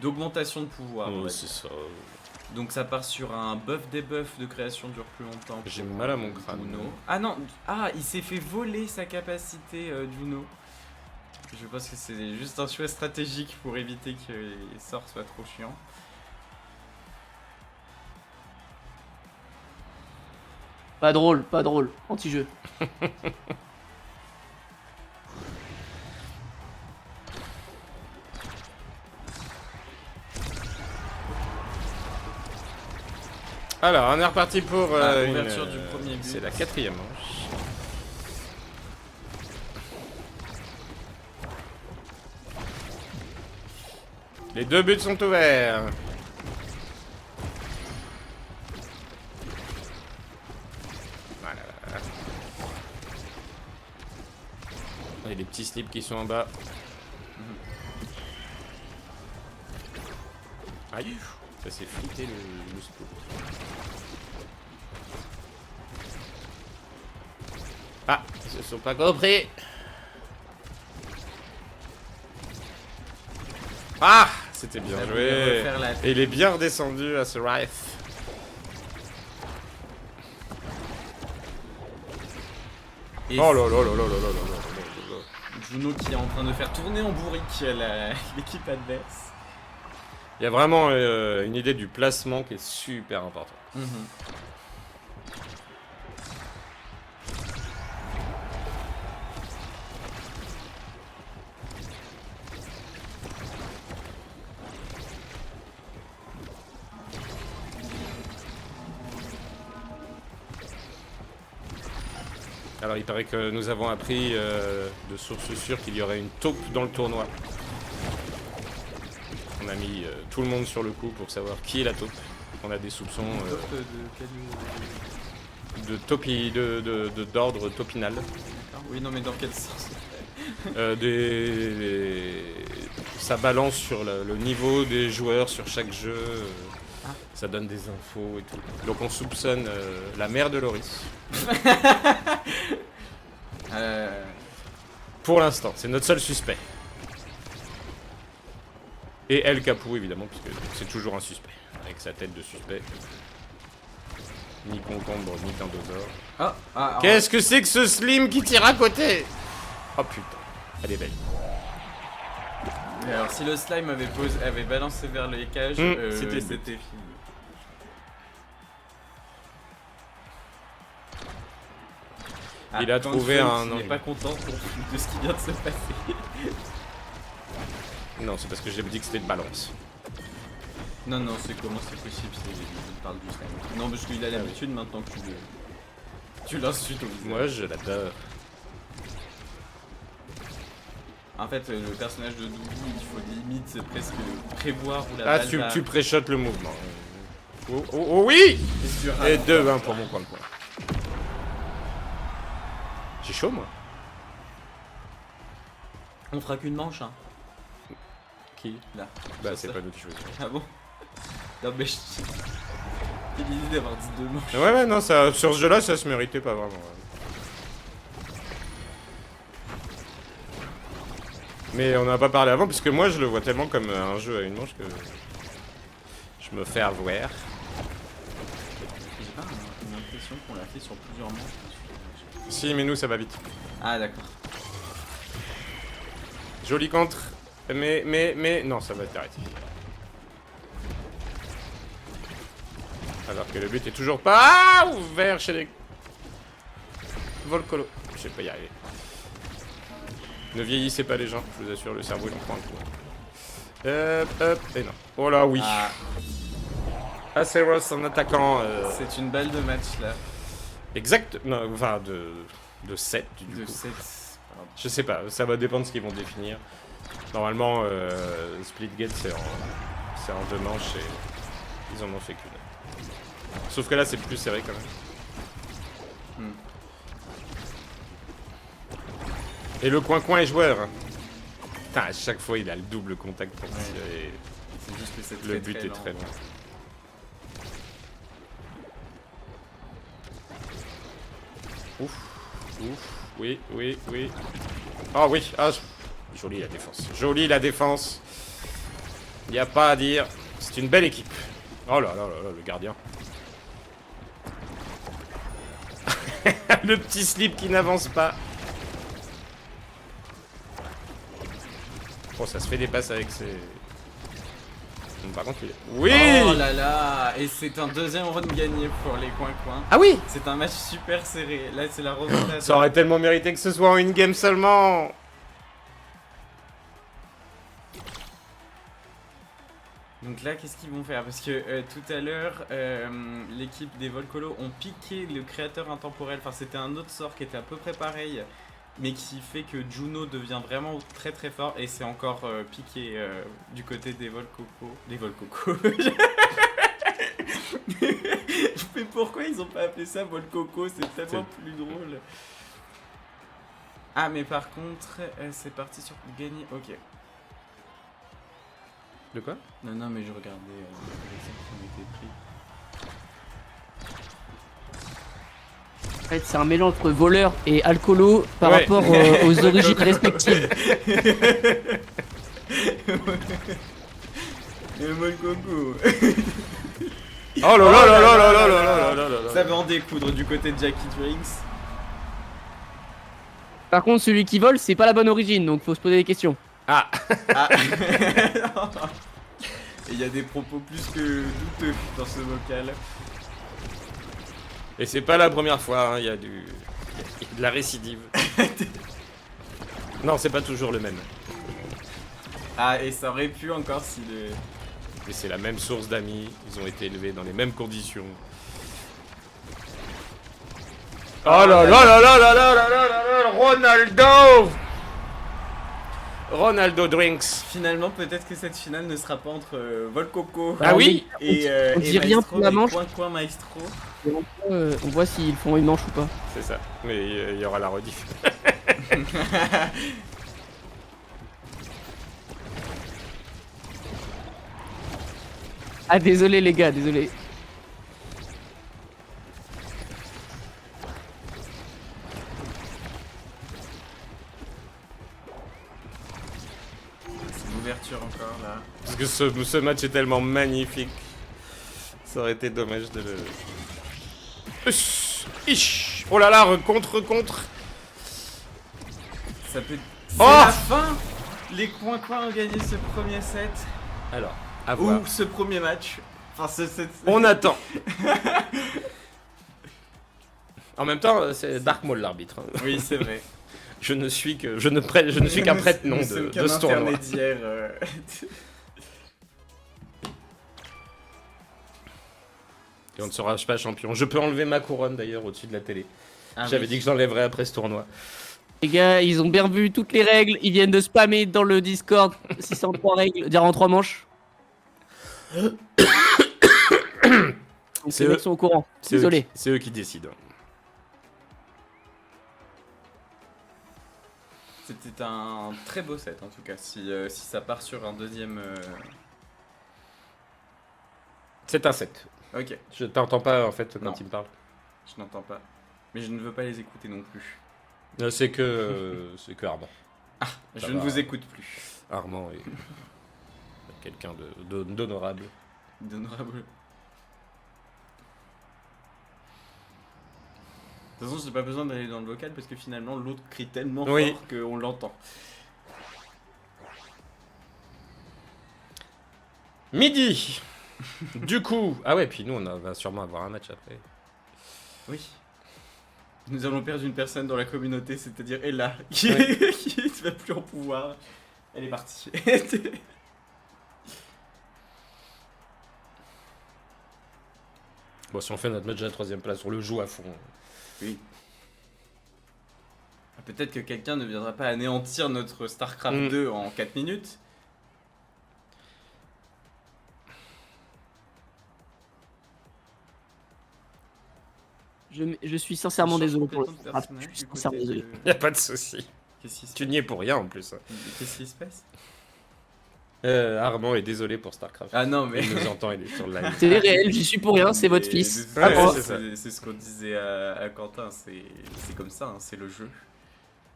D'augmentation de pouvoir. on va c'est dire. ça. Donc ça part sur un buff debuff de création dure plus longtemps. J'ai pour, mal à mon crâne. Juno. Ah non, il s'est fait voler sa capacité Juno. Je pense que c'est juste un choix stratégique pour éviter que les sorts soient trop chiants. Pas drôle, pas drôle. Anti-jeu. Alors, on est reparti pour Ouverture du premier but. C'est la 4e manche. Les deux buts sont ouverts. Voilà. Il y a des petits slips qui sont en bas. Aïe, ça s'est flippé le spot. Ah, ils se sont pas compris. Ah, c'était bien Ça voulait joué. refaire la- Et il est bien redescendu à ce Rife. Et Oh là là là là là là là là là là. Juno qui est en train de faire tourner en bourrique l'équipe adverse. Il y a vraiment une idée du placement qui est super importante. Alors il paraît que nous avons appris de sources sûres qu'il y aurait une taupe dans le tournoi. On a mis tout le monde sur le coup pour savoir qui est la taupe. On a des soupçons d'ordre topinal. Oui, non, mais dans quel sens? Ça balance sur le niveau des joueurs sur chaque jeu. Ça donne des infos et tout. Donc on soupçonne la mère de Loris. Pour l'instant, c'est notre seul suspect. Et El Capou évidemment, puisque c'est toujours un suspect. Avec sa tête de suspect. Ni concombre, ni Tindosaur. Qu'est-ce que c'est que ce slim qui tire à côté? Oh putain, elle est belle. Et alors si le slime avait balancé vers les cages, c'était fini. Il a trouvé un... Il n'est pas content de ce qui vient de se passer. Non, c'est parce que j'ai dit que c'était de balance. Non, non, c'est comment c'est possible, il parle du slime. Non, parce qu'il a l'habitude maintenant que tu l'insultes au visage. Moi, je l'adore. En fait, le personnage de Doudou, il faut limite presque prévoir où la Ah, balle va... tu préchotes le mouvement. Oh oui! Et 2-1 pour mon coin de poing. J'ai chaud, moi. On fera qu'une manche, hein. Qui? Là. Bah, c'est pas nous qui choisissons. Ah bon? Non, mais je... J'ai l'idée d'avoir dit 2 manches. Ouais, non, ça, sur ce jeu-là, ça se méritait pas vraiment. Mais on n'a pas parlé avant, parce que moi, je le vois tellement comme un jeu à une manche que... Je me fais avoir. J'ai pas l'impression qu'on l'a fait sur plusieurs manches. Si, mais nous, ça va vite. Ah, d'accord. Joli contre. Mais... Non, ça va t'arrêter. Alors que le but est toujours pas ouvert chez les... Volcolo. Je sais pas y arriver. Ne vieillissez pas les gens, je vous assure, le cerveau il en prend un coup. Et non. Oh là, oui. Aceros en attaquant. C'est une balle de match là. Exact. Non, enfin, de 7 du coup. 7. Je sais pas, ça va dépendre de ce qu'ils vont définir. Normalement, Splitgate c'est en 2 manches et ils en ont fait qu'une. Sauf que là, c'est plus serré quand même. Et le coin-coin est joueur. Putain, à chaque fois, il a le double contact pour tirer. C'est juste que c'est le but est très long. Ouf, oui. Oh oui, jolie la défense. Jolie la défense. Y a pas à dire. C'est une belle équipe. Oh là, le gardien. Le petit slip qui n'avance pas. Oh, ça se fait des passes avec ses... Par contre, oui! Oh là là! Et c'est un deuxième round gagné pour les coins-coins. Ah oui! C'est un match super serré. Là, c'est la remontada. Ça aurait tellement mérité que ce soit en une game seulement! Donc là, qu'est-ce qu'ils vont faire? Parce que tout à l'heure, l'équipe des Volcolo ont piqué le créateur intemporel. Enfin, c'était un autre sort qui était à peu près pareil, mais qui fait que Juno devient vraiment très très fort. Et c'est encore piqué du côté des Volcoco. Des Volcoco. Mais pourquoi ils ont pas appelé ça Volcoco? C'est tellement plus drôle. Ah, mais par contre, c'est parti sur gagner. Ok. De quoi? Non, mais je regardais l'exemple qui m'était pris. En fait, c'est un mélange entre voleur et alcoolo par rapport aux origines respectives. Le Volcoco. Oh là là là là là là là là là là. Ça va en découdre du côté de Jackie Drinks. Par contre, celui qui vole, c'est pas la bonne origine, donc faut se poser des questions. Ah. Ah. Et il y a des propos plus que douteux dans ce vocal. Et c'est pas la première fois, hein, il y a de la récidive. Non, c'est pas toujours le même. Ah, et ça aurait pu encore si le... Mais c'est la même source d'amis, ils ont été élevés dans les mêmes conditions. Oh là là là là là là là là là, Ronaldo! Ronaldo Drinks. Finalement, peut-être que cette finale ne sera pas entre Volcoco Ah oui. et, on dit rien Maestro, pour la et manche. Coin Maestro. On voit s'ils font une manche ou pas. C'est ça, mais il y aura la rediff. Ah désolé les gars, désolé. C'est l'ouverture encore là. Parce que ce match est tellement magnifique. Ça aurait été dommage de le... Ish. Oh là là, contre. Ça peut... C'est Oh la fin. Les Coin ont gagné ce premier set. Alors, à voir. Ou ce premier match. Enfin, On attend. En même temps, c'est Dark Maul l'arbitre. Hein. Oui, c'est vrai. Je ne suis qu'un prête-nom Nous de sommes qu'un ce tournoi. intermédiaire. Et on ne sera pas champion. Je peux enlever ma couronne d'ailleurs au-dessus de la télé. Ah J'avais oui. dit que je l'enlèverais après ce tournoi. Les gars, ils ont bien vu toutes les règles. Ils viennent de spammer dans le Discord 603 règles, dire en 3 manches. Donc, C'est les eux. mecs sont au courant. C'est Désolé. C'est eux qui décident. C'était un très beau set en tout cas. Si ça part sur un deuxième. C'est un 7. Ok, Je t'entends pas en fait quand Non. il me parle. je n'entends pas. Mais je ne veux pas les écouter non plus. C'est que Armand. Je Ça ne va. vous écoute plus. Armand est quelqu'un d'honorable. D'honorable. De toute façon, j'ai pas besoin d'aller dans le vocal parce que finalement l'autre crie tellement Oui. fort qu'on l'entend. Midi. Du coup, ah ouais, puis nous on va sûrement avoir un match après. Oui. Nous allons perdre une personne dans la communauté, c'est-à-dire Ella, qui Ouais. qui ne va plus en pouvoir. Elle est partie. Bon, si on fait notre match à la 3ème place, on le joue à fond. Oui. Peut-être que quelqu'un ne viendra pas anéantir notre StarCraft Mm. 2 en 4 minutes. Je suis sincèrement Je change désolé pour le complètement de personnage, Je suis du côté sincèrement désolé. de- Y a pas de souci. Qu'est-ce qui se Tu n'y es pour rien en plus. Qu'est-ce qui se passe? Armand est désolé pour StarCraft. Ah non, mais. Il nous entend, il est sur le live. C'est réel, j'y suis pour rien, c'est votre Mais fils. de toute Ah, façon, c'est ça. c'est ce qu'on disait à Quentin, c'est comme ça, hein, c'est le jeu.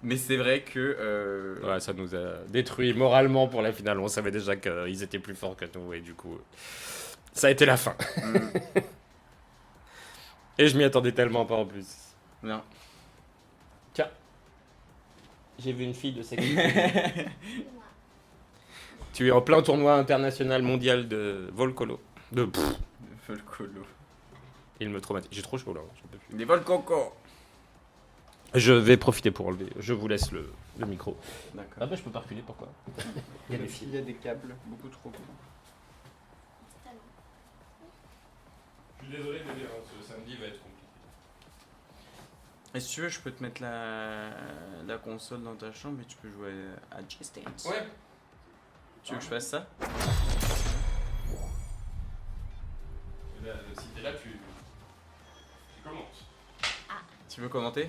Mais c'est vrai que. Ouais, ça nous a détruit moralement pour la finale. On savait déjà qu'ils étaient plus forts que nous et du coup, ça a été la fin. mm, Et je m'y attendais tellement pas en plus. non. Tiens, j'ai vu une fille de sexe. Tu es en plein tournoi international mondial de Volcolo. Volcolo. Il me traumatise. J'ai trop chaud là. j'en peux plus. Des Volcoco. Je vais profiter pour enlever. Je vous laisse le micro. D'accord. Ah bah je peux pas reculer, pourquoi? Il y a des fils. Il y a des câbles, beaucoup trop gros. Je suis désolé de dire, ce samedi va être compliqué. Et si tu veux, je peux te mettre la console dans ta chambre et tu peux jouer à Just Dance. Ouais. Tu veux que je fasse ça? Si t'es là, tu commences. Tu veux commenter?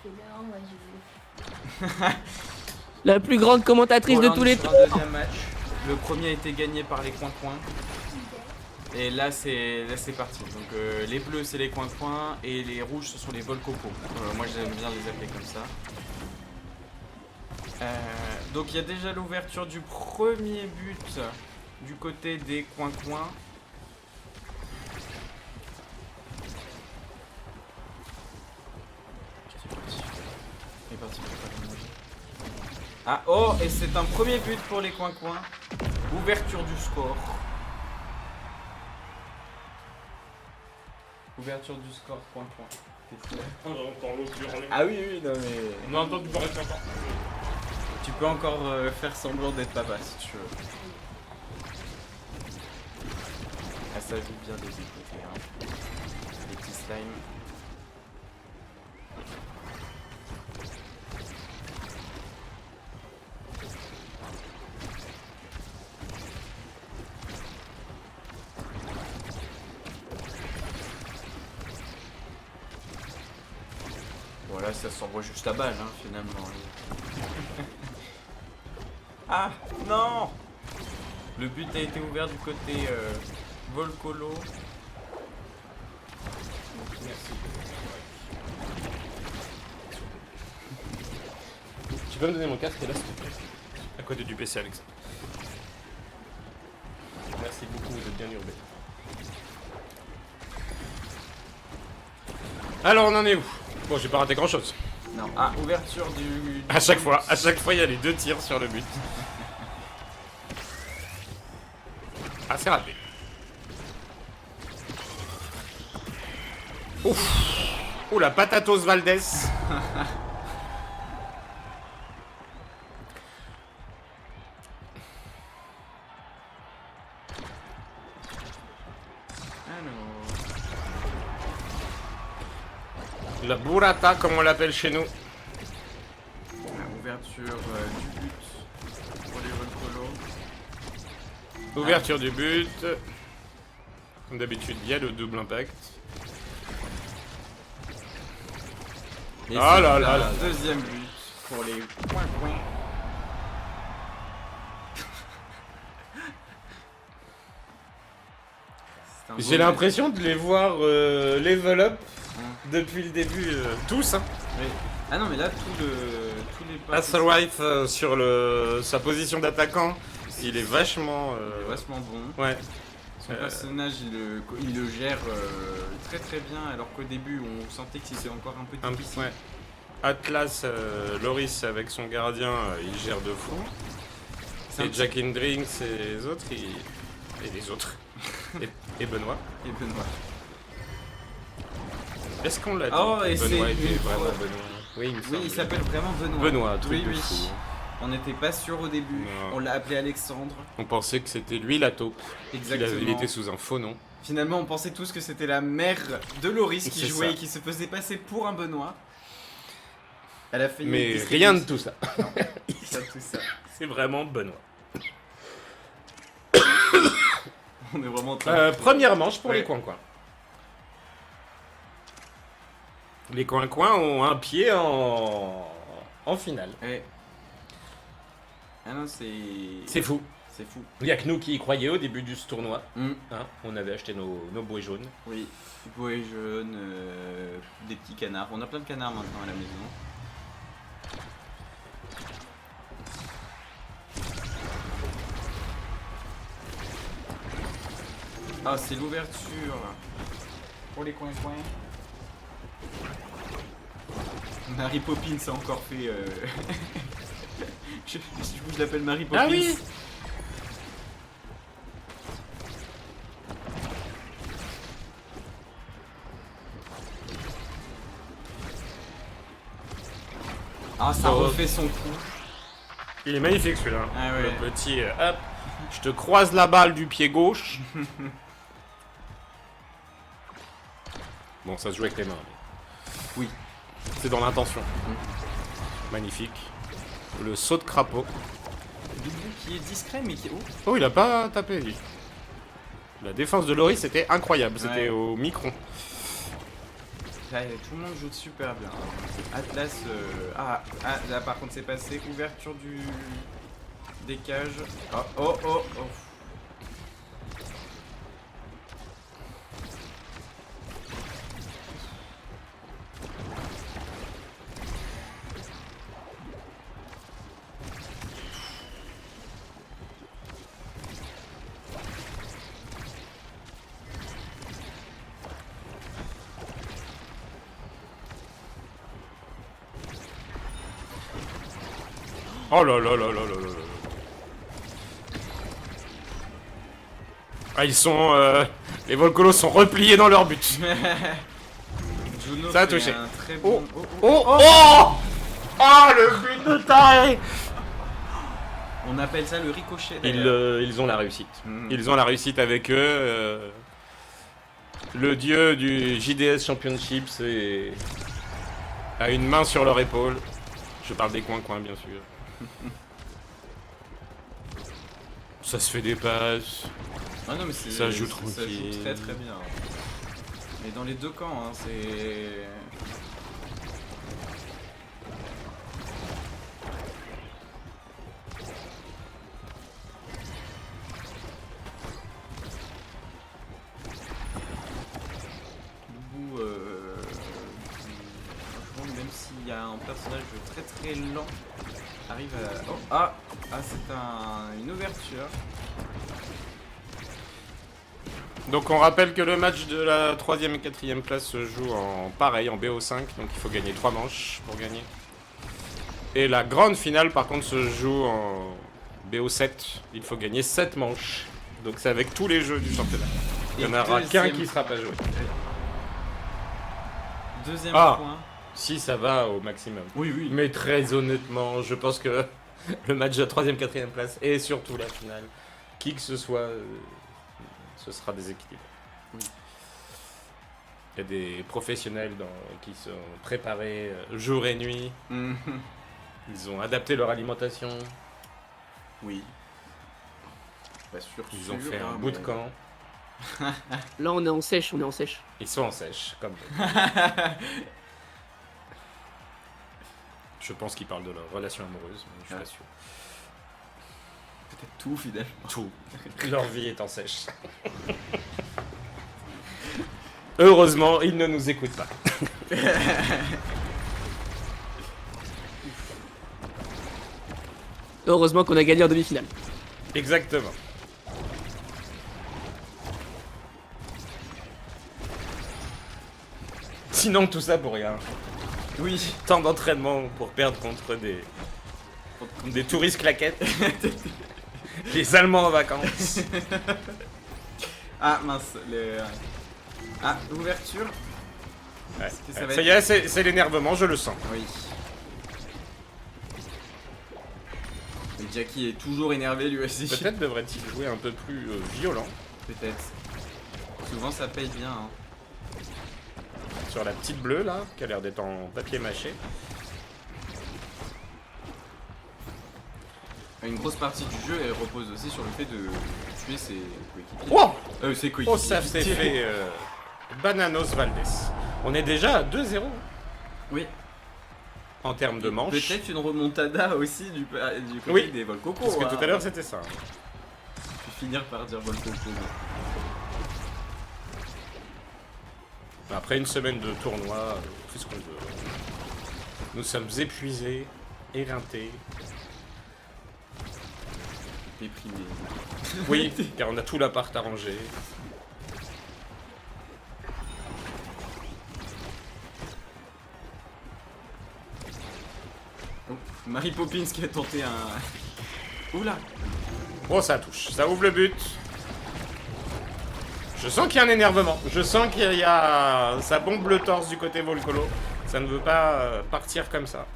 Fais-le, moi je veux. La plus grande commentatrice de Hollande tous les sur temps. un deuxième match. Le premier a été gagné par les coins-coins. Et là c'est parti. Donc les bleus c'est les coins-coins et les rouges ce sont les vols coco. Moi j'aime bien les appeler comme ça. Donc il y a déjà l'ouverture du premier but du côté des coins-coins. Il est parti pour faire une magie. Ah oh, et c'est un premier but pour les coins-coins. Ouverture du score. Ouverture du score, coin-coin. Ah oui, oui, non mais... On a entendu parler encore. Tu peux encore faire semblant d'être papa si tu veux. Ah ça joue bien des deux côtés, hein. Les petits slimes. Voilà, ça s'envoie juste à balle, hein, finalement. Ah, non! Le but a été ouvert du côté Volcolo. Merci. Tu peux me donner mon casque là, s'il te plaît? À côté du PC, Alexandre. Merci beaucoup, vous êtes bien urbé. Alors, on en est où? Bon, j'ai pas raté grand chose. Non, ah, ouverture du... À chaque fois, il y a les 2 tirs sur le but. Ah, c'est raté. Ouf. Oh, la Patatos Valdez. La burrata, comme on l'appelle chez nous. Ouverture du but pour les Volcolo. Ouverture du but. Comme d'habitude, il y a le double impact. Et Ah c'est là un là là. deuxième but pour les coins-coins. C'est un J'ai beau l'impression de les voir level up depuis le début, tous. Hein. match. Oui. Ah non mais là tous les pas. Hasselreif sur sa position d'attaquant, il est vachement... Il est vachement bon. Ouais. Son personnage il le gère très très bien alors qu'au début on sentait que c'était encore un peu difficile. Ouais. Atlas, Loris avec son gardien, il gère de fou. C'est un Et petit- Jack and Drinks et les autres, et les autres. et Benoît. Et Benoît. Est-ce qu'on l'a dit? Oh, et Benoît c'est était une vraiment fois- Benoît. Oui, il me Oui, semble. il s'appelle vraiment Benoît. Benoît, truc oui, de oui. fou. On n'était pas sûr au début. Non. On l'a appelé Alexandre. On pensait que c'était lui la taupe. Exactement. Il était sous un faux nom. Finalement, on pensait tous que c'était la mère de Loris qui C'est jouait ça. et qui se faisait passer pour un Benoît. Elle a failli. Mais être rien de discréditée. tout ça. Ça, tout ça. C'est vraiment Benoît. On est vraiment très. Première manche pour Ouais. les coins-coins. Les coins-coins ont un pied en finale. Ouais. Ah non, c'est. C'est fou. C'est fou. Il n'y a que nous qui y croyaient au début de ce tournoi. Hmm. Hein, on avait acheté nos bouées jaunes. Oui. Bouée jaune, des petits canards. On a plein de canards maintenant à la maison. Ah, c'est l'ouverture pour les coins-coins. Mary Poppins a encore fait. je l'appelle Mary Poppins. Ah oui. Ah, ça Oh. refait son coup. Il est magnifique celui-là. Ah ouais. Le petit, hop, je te croise la balle du pied gauche. Bon, ça se joue avec les mains. mais Oui. C'est dans l'intention. Magnifique. Le saut de crapaud. Bidou qui est discret mais qui est haut. Oh, il a pas tapé, lui. La défense de Loris était incroyable. C'était Ouais. au micron. Là, tout le monde joue super bien. Atlas. Ah, là par contre c'est passé. Ouverture des cages. Oh, oh, oh, oh. Oh là là là là là là là. Ah, ils sont... les Volcolos sont repliés dans leur but. Juno Ça a fait touché. un très bon... Oh oh oh le but de taré. On appelle ça le ricochet d'ailleurs. Ils ont la réussite. Mhm. Ils ont la réussite avec eux. Le dieu du JDS Championship a une main sur leur épaule. Je parle des coins-coins, bien sûr. Ça se fait des passes. Ah non mais Ça joue ça tranquille. joue très très bien. Mais dans les deux camps, hein, c'est... Debout, franchement, même s'il y a un personnage très très lent, arrive à... Oh, c'est une ouverture. Donc on rappelle que le match de la 3ème et 4ème place se joue en pareil, en BO5, donc il faut gagner 3 manches pour gagner. Et la grande finale par contre se joue en BO7, il faut gagner 7 manches. Donc c'est avec tous les jeux du championnat. Il n'y en aura qu'un qui sera pas joué. Deuxième Ah. point. Si ça va au maximum. Oui, oui. Mais très honnêtement, je pense que le match de la 3ème, 4ème place et surtout la finale, qui que ce soit, ce sera déséquilibré. Oui. Il y a des professionnels qui sont préparés jour et nuit. Mhm. Ils ont adapté leur alimentation. Oui. Pas sûr. Ils ont sûr, fait un hein, bout de mais- camp. Là, on est en sèche, on est en sèche. Ils sont en sèche, comme je pense qu'ils parlent de leur relation amoureuse, mais je suis Ah. pas sûr. Peut-être tout finalement. Tout. Leur vie est en sèche. Heureusement, ils ne nous écoutent pas. Heureusement qu'on a gagné en demi-finale. Exactement. Sinon, tout ça pour rien. Oui. Tant d'entraînement pour perdre contre des touristes claquettes. Les Allemands en vacances. Ah mince. Ah, l'ouverture. Ouais. Est-ce que ça va Ça y être- est, c'est l'énervement, je le sens. Oui. Mais Jackie est toujours énervé lui aussi. Peut-être devrait-il jouer un peu plus violent Peut-être. Souvent ça paye bien. Hein. sur la petite bleue là, qui a l'air d'être en papier mâché. Une grosse partie du jeu elle repose aussi sur le fait de tuer ses coéquipiers. Wow Ses coéquipiers. Oh, ça s'est fait Bananos Valdés. On est déjà à 2-0 Oui. en termes de manches. Peut-être une remontada aussi du côté Oui. des Volcoco. Parce que hein. tout à l'heure c'était ça. Je vais finir par dire Volcoco. Après une semaine de tournoi, on fait ce qu'on veut. Nous sommes épuisés, éreintés. Déprimé. Oui, car on a tout l'appart arrangé. Oh, Mary Poppins qui a tenté un... Oula. Oh, ça touche. Ça ouvre le but. Je sens qu'il y a un énervement. Je sens qu'il y a... Ça bombe le torse du côté Volcolo. Ça ne veut pas partir comme ça.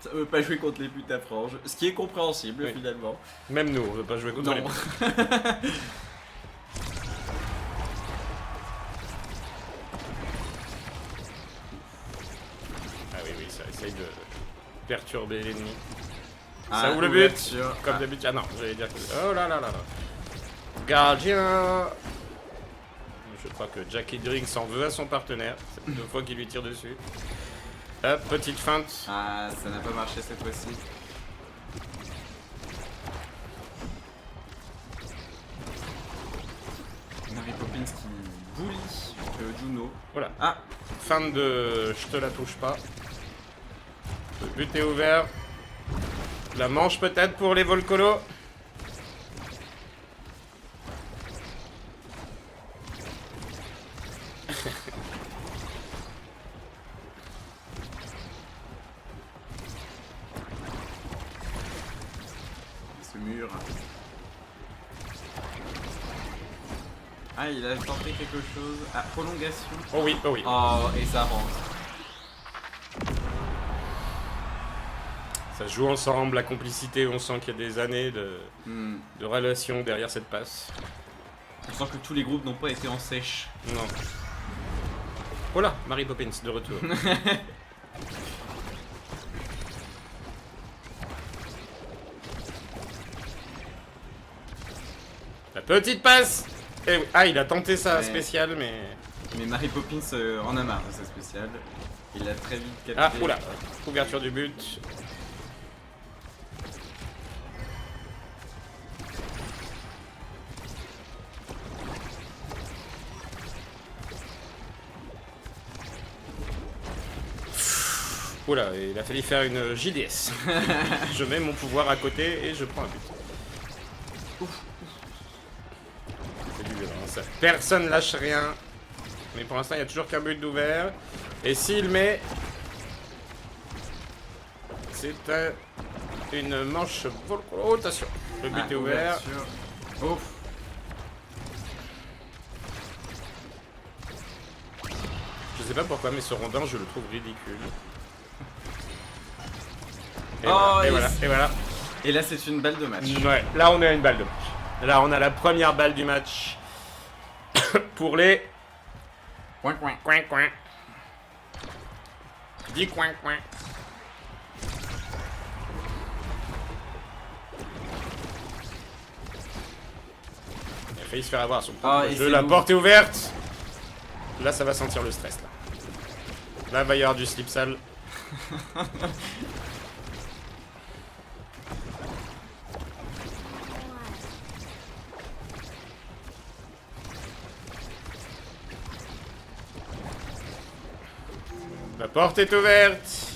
Ça veut pas jouer contre les buts à frange. Ce qui est compréhensible Oui. finalement. Même nous, on veut pas jouer contre Non. les Ah oui, oui, ça essaye de perturber l'ennemi. Ça ouvre le but. ouverture. Comme Ah. d'habitude. Ah non, j'allais dire que... Oh là là là là. Gardien. Je crois que Jackie Drinks en veut à son partenaire. C'est 2 fois qu'il lui tire dessus. Hop, petite feinte. Ah, ça n'a pas marché cette fois-ci. Mary Poppins qui bully Juno. Voilà. Ah, Feinte de je te la touche pas. Le but est ouvert. La manche peut-être pour les Volcolos. ce mur. Ah, il a tenté quelque chose. Ah, prolongation. Oh oui, oh oui. Oh, et ça rentre. Ça se joue ensemble, la complicité, on sent qu'il y a des années Hmm. de relation derrière cette passe. On sent que tous les groupes n'ont pas été en sèche. Non. Oh là, Mary Poppins de retour. La petite passe. Eh oui. Ah, il a tenté ça Ouais. spécial, mais... Mais Mary Poppins en a marre de sa spéciale. Il a très vite capté. Ah, oula. Ouverture du but. Oula, il a fallu faire une JDS. Je mets mon pouvoir à côté et je prends un but. C'est du violence. Personne lâche rien. Mais pour l'instant, il n'y a toujours qu'un but d'ouvert. Et s'il met... C'est une manche... Oh, attention. Le but est ouvert. Ouf. Je sais pas pourquoi, mais ce rondin, je le trouve ridicule. Et Oh, voilà, et et voilà, c'est- et voilà. Et là, c'est une balle de match. Ouais, là on est à une balle de match. Là on a la première balle du match pour les Coin, coin. coin coin. 10 coin coin. Il a failli se faire avoir son Ah, propre et jeu. c'est La lourd. porte est ouverte. Là ça va sentir le stress là. Là il va y avoir du slip sale. La porte est ouverte.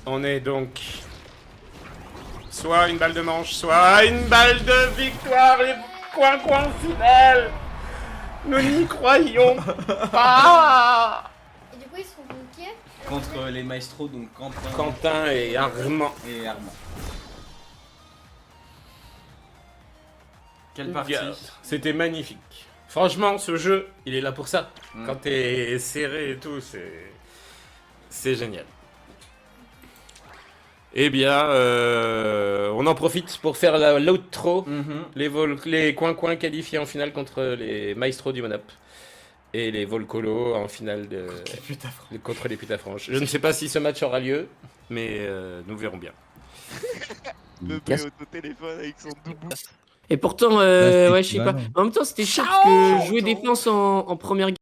On est donc soit une balle de manche, soit une balle de victoire. Les coins finales. Nous n'y croyons pas. Et du coup, ils seront contre qui? Contre les maestros, donc Quentin Quentin et Armand. et Armand. Quelle partie. C'était magnifique. Franchement, ce jeu, il est là pour ça. Mm. Quand t'es serré et tout, c'est génial. Eh bien, on en profite pour faire l'outro. Mhm. Les coins-coins qualifiés en finale contre les maestros du Monop. Et les Volcolo en finale contre les Putafranches. Je ne sais pas si ce match aura lieu, mais nous verrons bien. Le Casse- au téléphone avec son doubou. Et pourtant, c'était ouais, je sais pas. équivalent. En même temps, c'était chaud parce que jouer défense en première game.